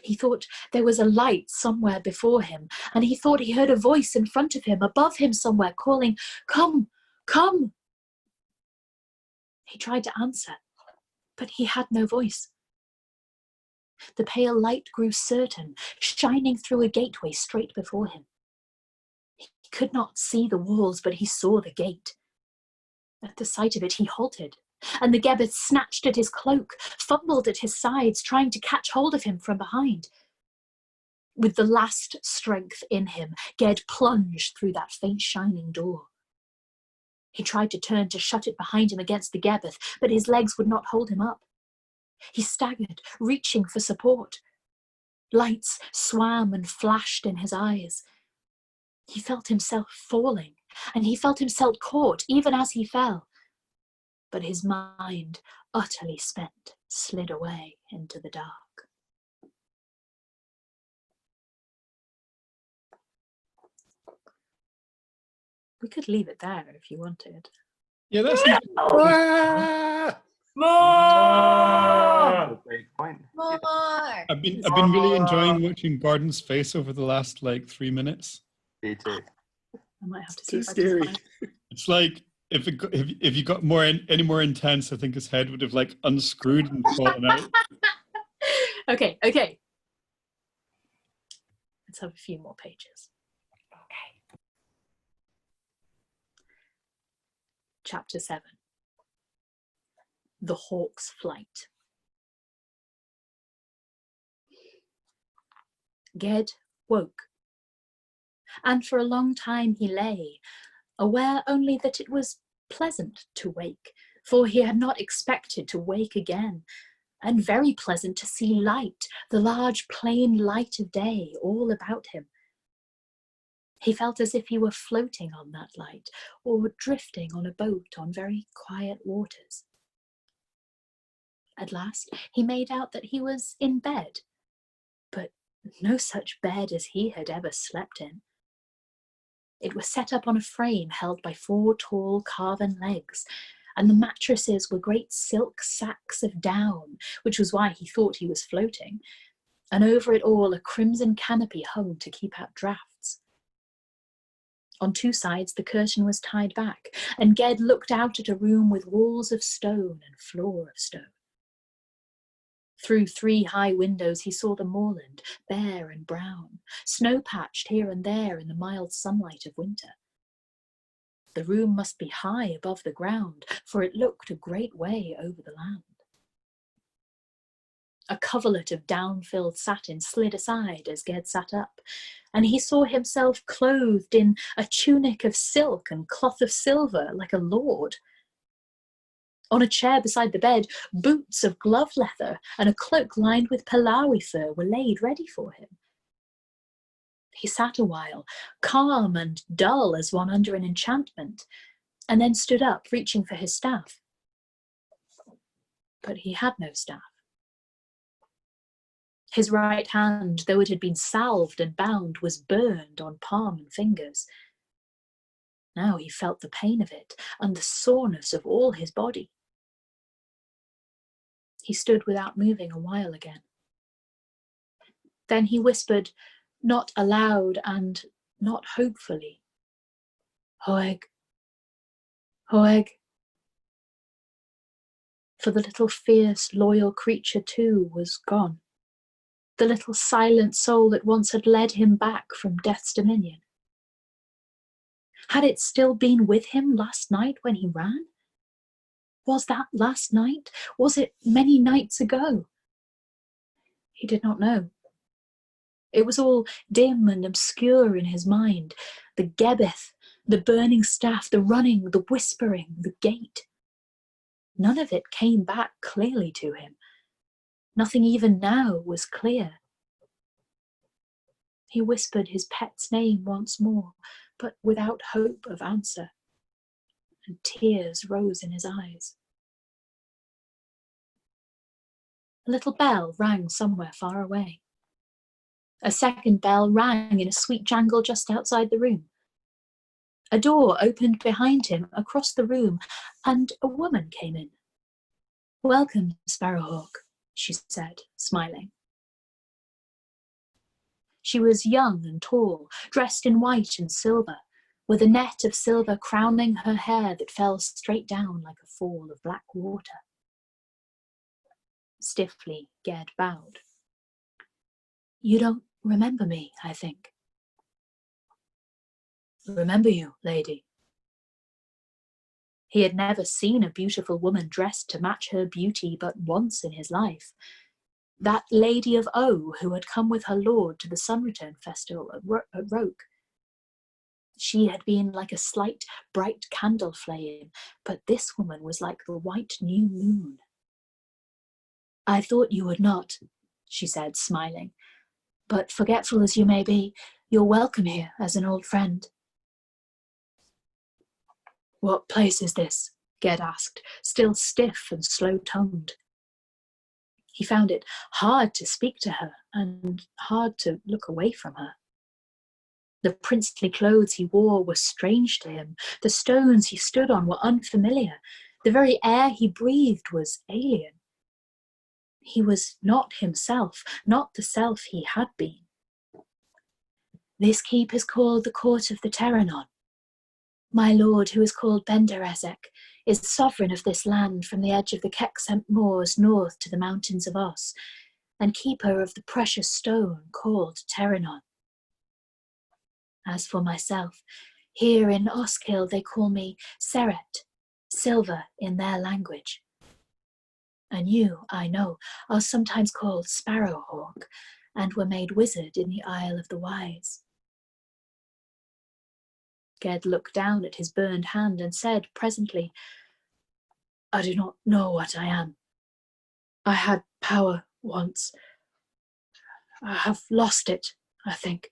He thought there was a light somewhere before him, and he thought he heard a voice in front of him, above him somewhere, calling, "Come, come!" He tried to answer, but he had no voice. The pale light grew certain, shining through a gateway straight before him. He could not see the walls, but he saw the gate. At the sight of it, he halted, and the Gebeth snatched at his cloak, fumbled at his sides, trying to catch hold of him from behind. With the last strength in him, Ged plunged through that faint shining door. He tried to turn to shut it behind him against the Gebeth, but his legs would not hold him up. He staggered, reaching for support. Lights swam and flashed in his eyes. He felt himself falling, and he felt himself caught even as he fell. But his mind, utterly spent, slid away into the dark. We could leave it there if you wanted. Yeah, that's More! Great point. More. I've been really enjoying watching Barden's face over the last like 3 minutes. Me too. I might have to see Too if I scary. can find. It's like if you got any more intense, I think his head would have like unscrewed and fallen out. Okay. Let's have a few more pages. Okay. Chapter 7. The Hawk's Flight. Ged woke. And for a long time he lay, aware only that it was pleasant to wake, for he had not expected to wake again, and very pleasant to see light, the large plain light of day all about him. He felt as if he were floating on that light, or drifting on a boat on very quiet waters. At last he made out that he was in bed, but no such bed as he had ever slept in. It was set up on a frame held by 4 tall carven legs, and the mattresses were great silk sacks of down, which was why he thought he was floating, and over it all a crimson canopy hung to keep out draughts. On 2 sides the curtain was tied back, and Ged looked out at a room with walls of stone and floor of stone. Through 3 high windows he saw the moorland, bare and brown, snow-patched here and there in the mild sunlight of winter. The room must be high above the ground, for it looked a great way over the land. A coverlet of down-filled satin slid aside as Ged sat up, and he saw himself clothed in a tunic of silk and cloth of silver like a lord. On a chair beside the bed, boots of glove leather and a cloak lined with Palawi fur were laid ready for him. He sat a while, calm and dull as one under an enchantment, and then stood up, reaching for his staff. But he had no staff. His right hand, though it had been salved and bound, was burned on palm and fingers. Now he felt the pain of it and the soreness of all his body. He stood without moving a while again. Then he whispered, not aloud and not hopefully, "Hoeg, Hoeg." For the little fierce, loyal creature too was gone. The little silent soul that once had led him back from death's dominion. Had it still been with him last night when he ran? Was that last night? Was it many nights ago? He did not know. It was all dim and obscure in his mind. The Gebeth, the burning staff, the running, the whispering, the gate. None of it came back clearly to him. Nothing even now was clear. He whispered his pet's name once more, but without hope of answer, and tears rose in his eyes. A little bell rang somewhere far away. A second bell rang in a sweet jangle just outside the room. A door opened behind him across the room, and a woman came in. "Welcome, Sparrowhawk," she said, smiling. She was young and tall, dressed in white and silver, with a net of silver crowning her hair that fell straight down like a fall of black water. Stiffly, Ged bowed. "You don't remember me, I think." "Remember you, lady." He had never seen a beautiful woman dressed to match her beauty but once in his life. That Lady of O who had come with her lord to the Sun Return Festival at Roke. She had been like a slight, bright candle flame, but this woman was like the white new moon. "I thought you would not," she said, smiling. "But forgetful as you may be, you're welcome here as an old friend." "What place is this?" Ged asked, still stiff and slow-tongued. He found it hard to speak to her and hard to look away from her. The princely clothes he wore were strange to him. The stones he stood on were unfamiliar. The very air he breathed was alien. He was not himself, not the self he had been. "This keep is called the Court of the Terranon. My lord, who is called Benderezek, is sovereign of this land from the edge of the Kexent moors north to the mountains of Os, and keeper of the precious stone called Terranon. As for myself, here in Oskill they call me Seret, silver in their language. And you, I know, are sometimes called Sparrowhawk, and were made wizard in the Isle of the Wise. Ged looked down at his burned hand and said presently, I do not know what I am. I had power once. I have lost it, I think.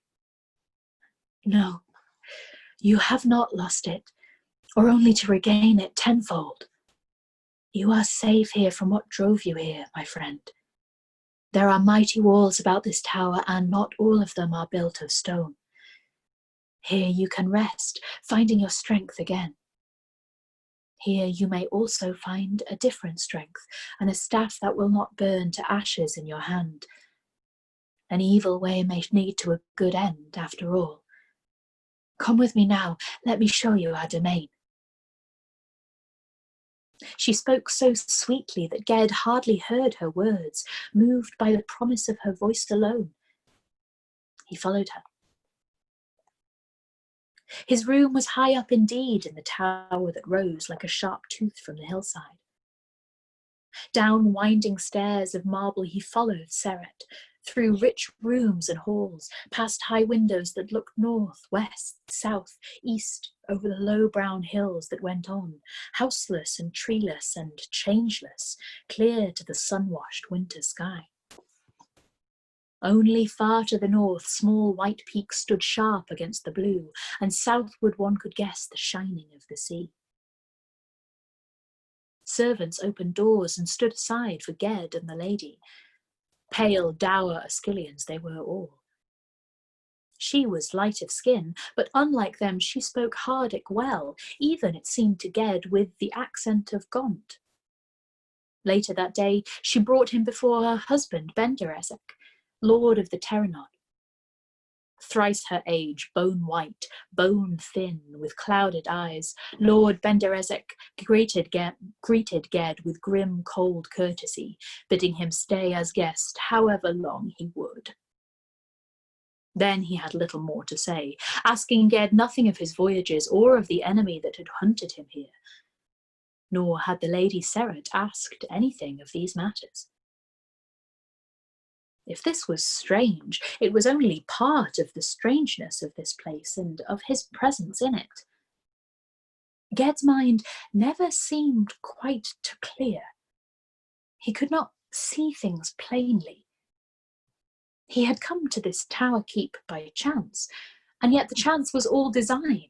No, you have not lost it, or only to regain it tenfold. You are safe here from what drove you here, my friend. There are mighty walls about this tower, and not all of them are built of stone. Here you can rest, finding your strength again. Here you may also find a different strength, and a staff that will not burn to ashes in your hand. An evil way may lead to a good end, after all. Come with me now, let me show you our domain. She spoke so sweetly that Ged hardly heard her words, moved by the promise of her voice alone. He followed her. His room was high up indeed in the tower that rose like a sharp tooth from the hillside. Down winding stairs of marble he followed Seret, through rich rooms and halls, past high windows that looked north, west, south, east, over the low brown hills that went on, houseless and treeless and changeless, clear to the sun-washed winter sky. Only far to the north, small white peaks stood sharp against the blue, and southward one could guess the shining of the sea. Servants opened doors and stood aside for Ged and the lady. Pale, dour Ascilians they were all. She was light of skin, but unlike them she spoke Hardic well, even it seemed to Ged with the accent of Gaunt. Later that day she brought him before her husband Benderezek, lord of the Terranod. Thrice her age, bone white, bone thin, with clouded eyes, Lord Benderezek greeted Ged with grim, cold courtesy, bidding him stay as guest however long he would. Then he had little more to say, asking Ged nothing of his voyages or of the enemy that had hunted him here. Nor had the Lady Seret asked anything of these matters. If this was strange, it was only part of the strangeness of this place and of his presence in it. Ged's mind never seemed quite to clear. He could not see things plainly. He had come to this tower keep by chance, and yet the chance was all design.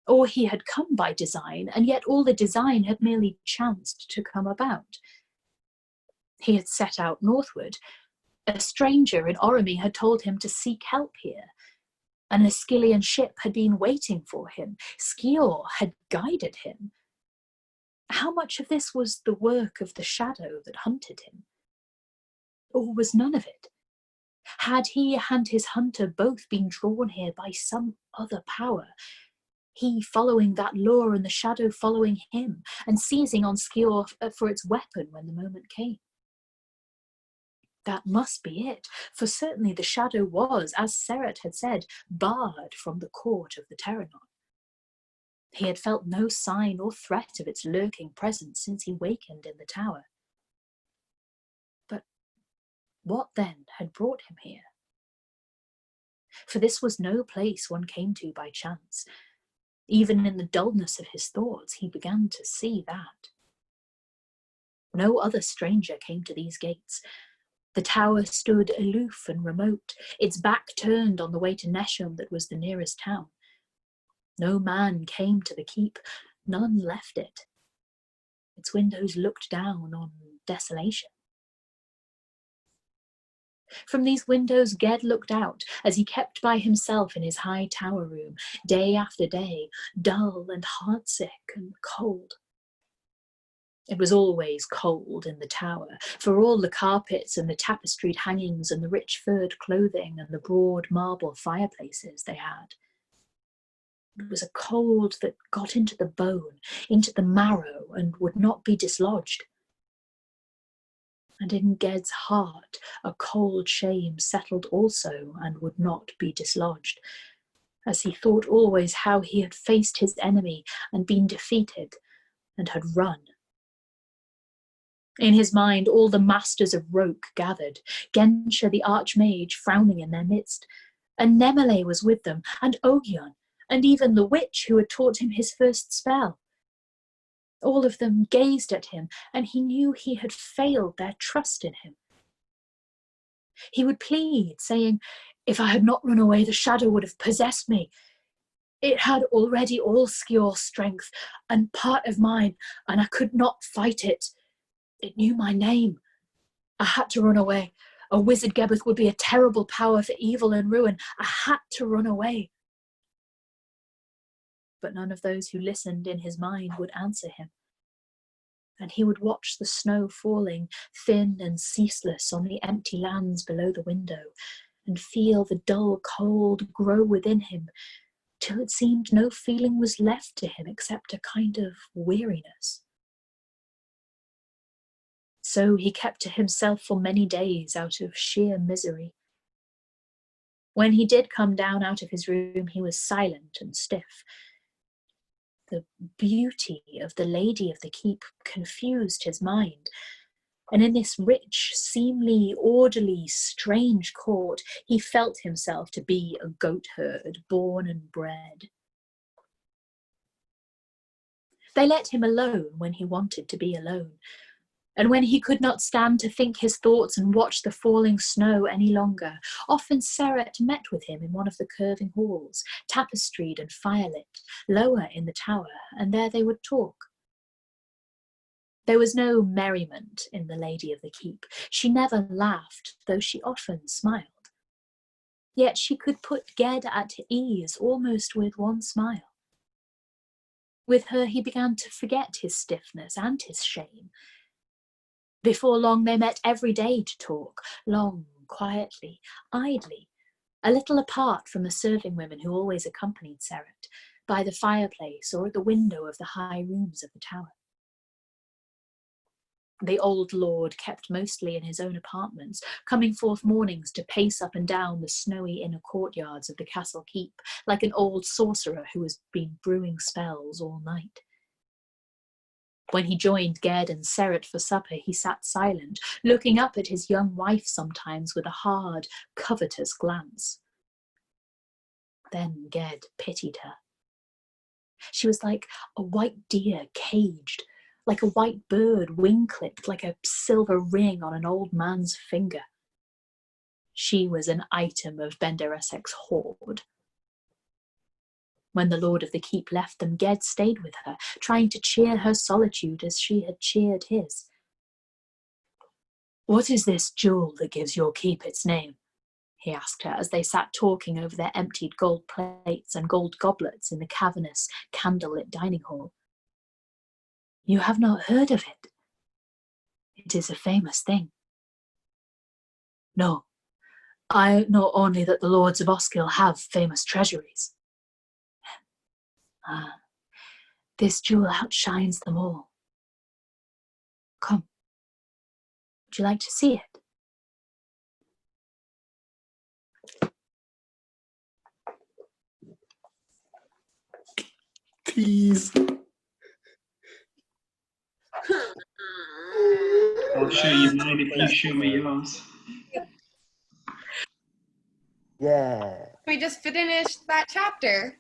Or he had come by design, and yet all the design had merely chanced to come about. He had set out northward. A stranger in Oromie had told him to seek help here. An Ascilian ship had been waiting for him. Skior had guided him. How much of this was the work of the shadow that hunted him? Or was none of it? Had he and his hunter both been drawn here by some other power, he following that lure and the shadow following him, and seizing on Skior for its weapon when the moment came? That must be it, for certainly the shadow was, as Seret had said, barred from the court of the Terranod. He had felt no sign or threat of its lurking presence since he wakened in the tower. But what then had brought him here? For this was no place one came to by chance. Even in the dullness of his thoughts, he began to see that. No other stranger came to these gates. The tower stood aloof and remote, its back turned on the way to Nesham that was the nearest town. No man came to the keep, none left it. Its windows looked down on desolation. From these windows Ged looked out as he kept by himself in his high tower room, day after day, dull and heartsick and cold. It was always cold in the tower, for all the carpets and the tapestried hangings and the rich furred clothing and the broad marble fireplaces they had. It was a cold that got into the bone, into the marrow, and would not be dislodged. And in Ged's heart a cold shame settled also and would not be dislodged, as he thought always how he had faced his enemy and been defeated and had run. In his mind, all the masters of Roke gathered, Gensha the Archmage frowning in their midst, and Nemele was with them, and Ogyon, and even the witch who had taught him his first spell. All of them gazed at him, and he knew he had failed their trust in him. He would plead, saying, "If I had not run away, the shadow would have possessed me. It had already all Skjor's strength, and part of mine, and I could not fight it. It knew my name. I had to run away. A wizard Gebeth would be a terrible power for evil and ruin. I had to run away." But none of those who listened in his mind would answer him. And he would watch the snow falling, thin and ceaseless, on the empty lands below the window, and feel the dull cold grow within him, till it seemed no feeling was left to him except a kind of weariness. So he kept to himself for many days out of sheer misery. When he did come down out of his room, he was silent and stiff. The beauty of the lady of the keep confused his mind, and in this rich, seemly, orderly, strange court, he felt himself to be a goatherd born and bred. They let him alone when he wanted to be alone, and when he could not stand to think his thoughts and watch the falling snow any longer, often Seret met with him in one of the curving halls, tapestried and firelit, lower in the tower, and there they would talk. There was no merriment in the lady of the keep. She never laughed, though she often smiled. Yet she could put Ged at ease almost with one smile. With her he began to forget his stiffness and his shame. Before long they met every day to talk, long, quietly, idly, a little apart from the serving women who always accompanied Seret, by the fireplace or at the window of the high rooms of the tower. The old lord kept mostly in his own apartments, coming forth mornings to pace up and down the snowy inner courtyards of the castle keep, like an old sorcerer who has been brewing spells all night. When he joined Ged and Seret for supper, he sat silent, looking up at his young wife sometimes with a hard, covetous glance. Then Ged pitied her. She was like a white deer caged, like a white bird wing-clipped, like a silver ring on an old man's finger. She was an item of Benderesek's hoard. When the lord of the keep left them, Ged stayed with her, trying to cheer her solitude as she had cheered his. "What is this jewel that gives your keep its name?" he asked her as they sat talking over their emptied gold plates and gold goblets in the cavernous, candlelit dining hall. "You have not heard of it? It is a famous thing." "No, I know only that the lords of Oskill have famous treasuries." "Ah, this jewel outshines them all. Come, would you like to see it?" Tease. I'll show you mine if you show me yours. Yeah. We just finished that chapter.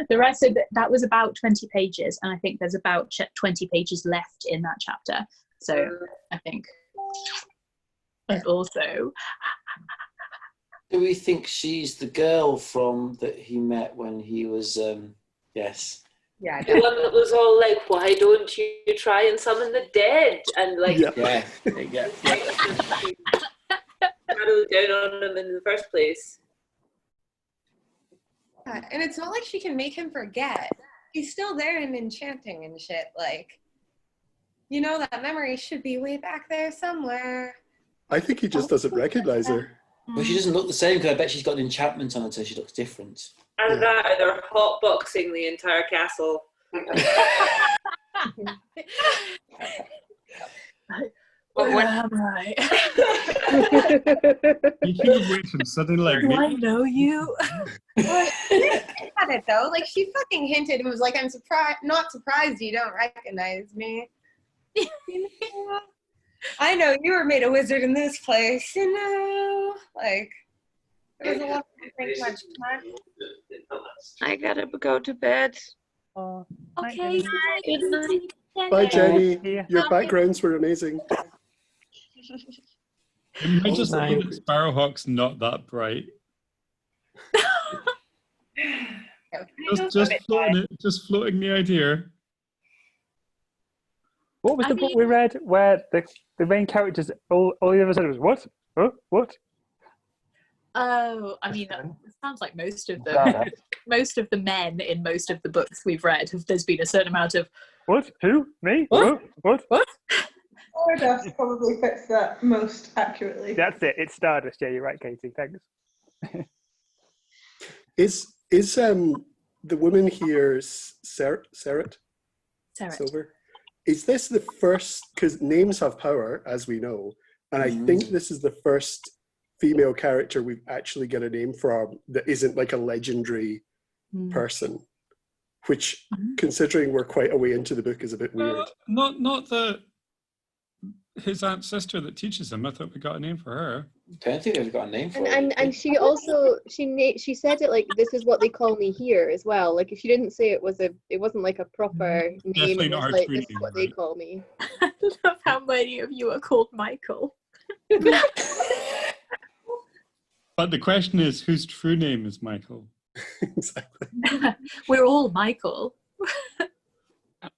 The rest of it, that was about 20 pages, and I think there's about 20 pages left in that chapter. So I think, and also, Do we think she's the girl from that he met when he was? Yes. Yeah, the one that was all like, "Why don't you try and summon the dead?" And like, Yeah. Shadow down on him in the first place. Yeah, and it's not like she can make him forget. He's still there and enchanting and shit. Like, you know, that memory should be way back there somewhere. I think he just doesn't recognize her. Well, she doesn't look the same because I bet she's got an enchantment on her, so she looks different. And that, they're hotboxing the entire castle. Where am I? You should have waited and suddenly like Do I me. know you? Well, she had it though. Like she fucking hinted and was like, "I'm surprised, not surprised you don't recognize me." I know you were made a wizard in this place, you know. Like there was a lot of think much time. I gotta go to bed. Oh, Okay. Good night. Bye, Jenny. Yeah. Your backgrounds were amazing. I just Nice. think that Sparrowhawk's not that bright. Just floating the idea. What was the book we read where the main characters all he ever said was what? Huh? What? Oh, I mean, it sounds like most of the men in most of the books we've read there's been a certain amount of what? Who? Me? What? What? Stardust probably fits that most accurately. That's it. It's Stardust. Yeah, you're right, Katie. Thanks. Is the woman here Seret? Silver? Is this the first? Because names have power, as we know, and I think this is the first female character we've actually got a name from that isn't like a legendary person. Which, considering we're quite a way into the book, is a bit weird. Not his aunt's sister that teaches him. I thought we got a name for her. I don't think we've got a name for her. And she also she said it like this is what they call me here as well. Like if she didn't say it wasn't like a proper name. Definitely It not was her like true this is name, what they call me. I love how many of you are called Michael. But the question is, whose true name is Michael? Exactly. We're all Michael.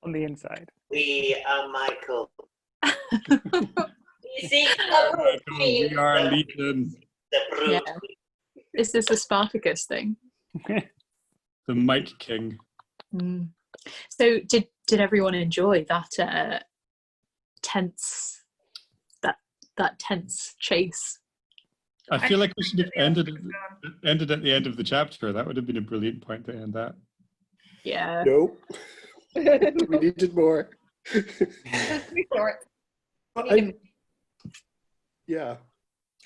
On the inside. We are Michael. You see, We are Legion. Yeah. Is this a Spartacus thing? The Mike King. So did everyone enjoy that tense chase? I feel like we should have ended at the end of the chapter. That would have been a brilliant point to end that. Yeah. Nope. We needed more. Yeah.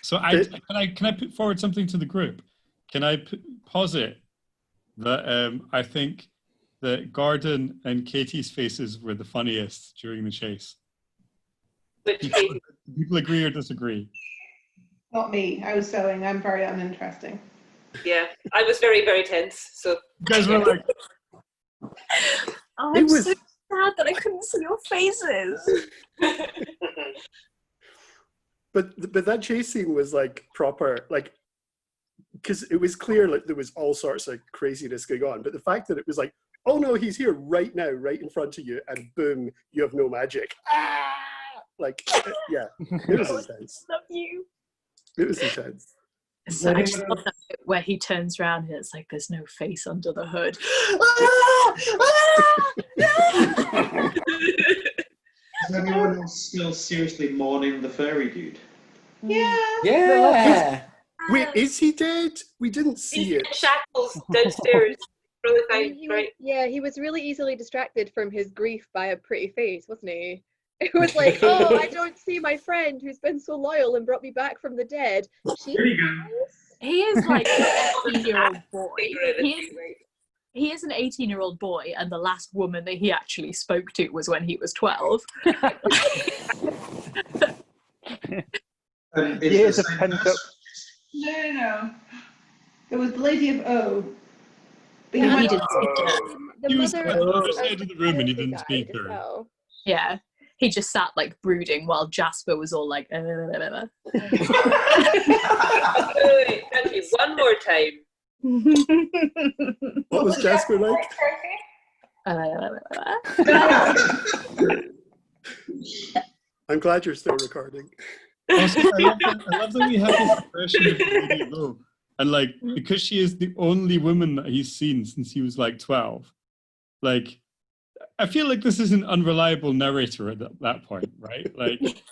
So can I put forward something to the group? Can I posit that I think that Gordon and Katie's faces were the funniest during the chase? People agree or disagree? Not me. I was sewing. I'm very uninteresting. Yeah, I was very, very tense. So you guys were like, I'm so sad that I couldn't see your faces. But that chase scene was like proper, like, because it was clear like there was all sorts of craziness going on. But the fact that it was like, oh no, he's here right now, right in front of you, and boom, you have no magic. Ah! Like, yeah, it was intense. Love you. It was intense. So I just love that bit where he turns around and it's like there's no face under the hood. Is everyone else still seriously mourning the furry dude? Yeah. Yeah. Wait, is he dead? We didn't see it. Shackles downstairs. Really fine, right? Yeah, he was really easily distracted from his grief by a pretty face, wasn't he? It was like, oh, I don't see my friend who's been so loyal and brought me back from the dead. He is like an 18-year-old boy. He is an 18-year-old boy, and the last woman that he actually spoke to was when he was 12. Years of pent up. No. There was the Lady of O. He didn't speak to her. He was at the other side of the room and he didn't speak to her. Yeah. He just sat like brooding while Jasper was all like. Wait, Frankie, one more time. What was Jasper like? I'm glad you're still recording. Also, I love that we have this impression of Lady Lowe. And like, because she is the only woman that he's seen since he was like 12, like, I feel like this is an unreliable narrator at that point, right? Like,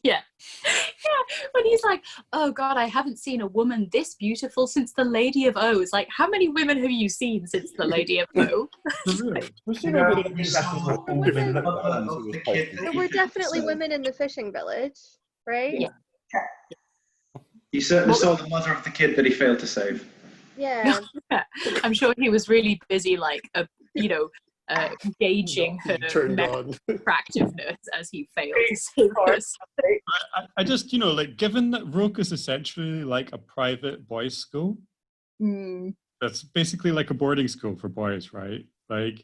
yeah. Yeah, when he's like, oh God, I haven't seen a woman this beautiful since the Lady of O. It's like, how many women have you seen since the Lady of O? We've seen a bit of There were definitely women in the fishing village, right? Yeah. You certainly saw the mother of the kid that he failed to save. Yeah. I'm sure he was really busy, like, gauging her attractiveness as he failed to save us. I just, like, given that Roke is essentially like a private boys' school, that's basically like a boarding school for boys, right? Like,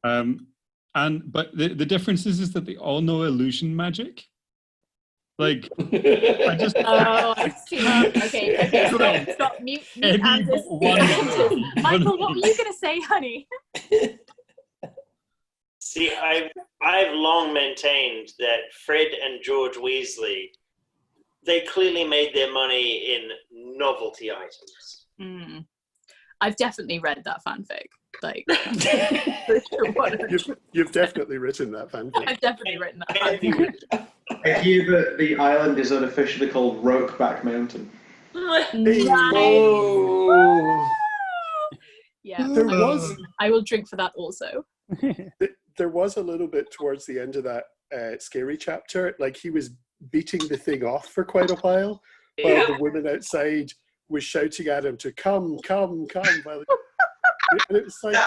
but the difference is that they all know illusion magic. Like, I just. Oh, I see. Okay. Stop. Mute Anders. Michael, what were you going to say, honey? See, I've long maintained that Fred and George Weasley, they clearly made their money in novelty items. I've definitely read that fanfic. Like, you've definitely written that fanfic. I've definitely written that fanfic. I hear that the island is unofficially called Rokeback Mountain. Yeah, I will drink for that also. There was a little bit towards the end of that scary chapter, like he was beating the thing off for quite a while, while the woman outside was shouting at him to come. And it was like,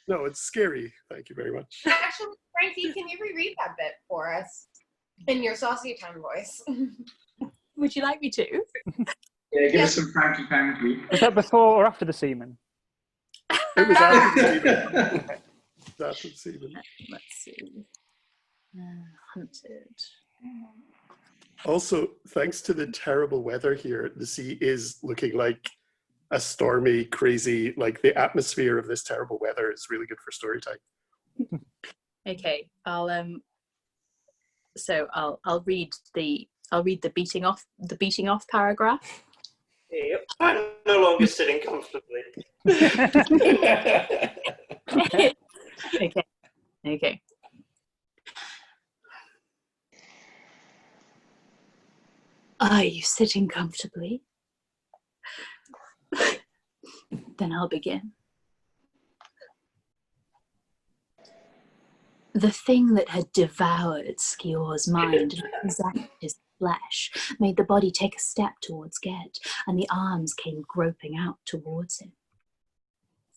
no, it's scary. Thank you very much. Actually, Frankie, can you reread that bit for us in your saucy time voice? Would you like me to? Yeah, give us some Frankie Panky. Was that before or after the semen? It was after the semen. Let's see. Hunted. Also, thanks to the terrible weather here, the sea is looking like a stormy, crazy, like the atmosphere of this terrible weather is really good for story time. Okay, I'll read the beating off paragraph. Yep. I'm no longer sitting comfortably. Okay. Are you sitting comfortably? Then I'll begin. The thing that had devoured Skior's mind and possessed his flesh made the body take a step towards Ged, and the arms came groping out towards him.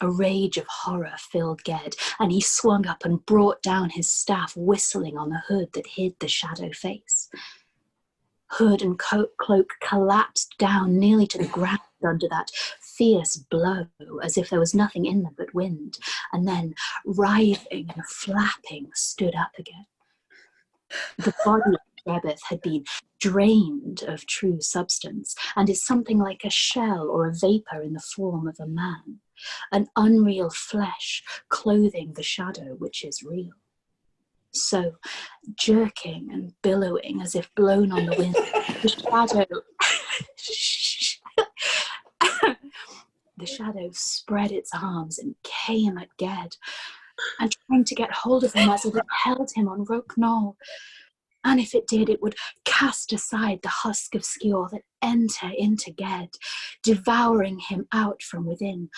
A rage of horror filled Ged, and he swung up and brought down his staff, whistling on the hood that hid the shadow face. Hood and cloak collapsed down nearly to the ground under that fierce blow, as if there was nothing in them but wind, and then, writhing and flapping, stood up again. The body of Rebeth had been drained of true substance, and is something like a shell or a vapour in the form of a man, an unreal flesh clothing the shadow which is real. So, jerking and billowing as if blown on the wind, the shadow spread its arms and came at Ged, and trying to get hold of him as if it held him on Roke Knoll. And if it did, it would cast aside the husk of Skior that enter into Ged, devouring him out from within,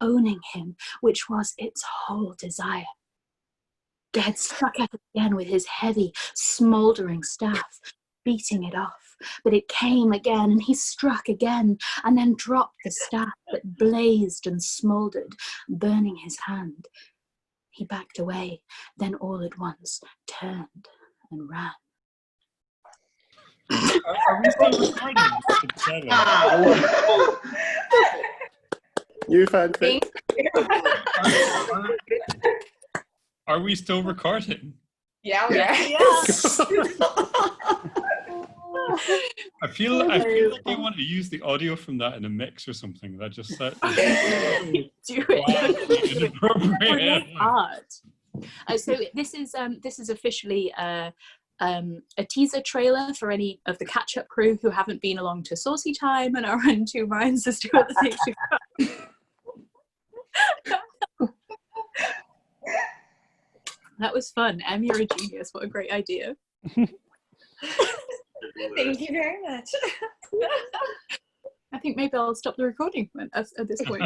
owning him, which was its whole desire. Ged struck at it again with his heavy, smouldering staff, beating it off, but it came again, and he struck again, and then dropped the staff that blazed and smouldered, burning his hand. He backed away, then all at once turned and ran. Are we still recording? New fanfic. Are we still recording? Yeah. I feel like I want to use the audio from that in a mix or something. That just Do it. Inappropriate. Art. So this is officially a teaser trailer for any of the catch-up crew who haven't been along to Saucy Time and are in two minds as to what the things you've got. That was fun. Em, you're a genius. What a great idea. Thank you very much. I think maybe I'll stop the recording at this point.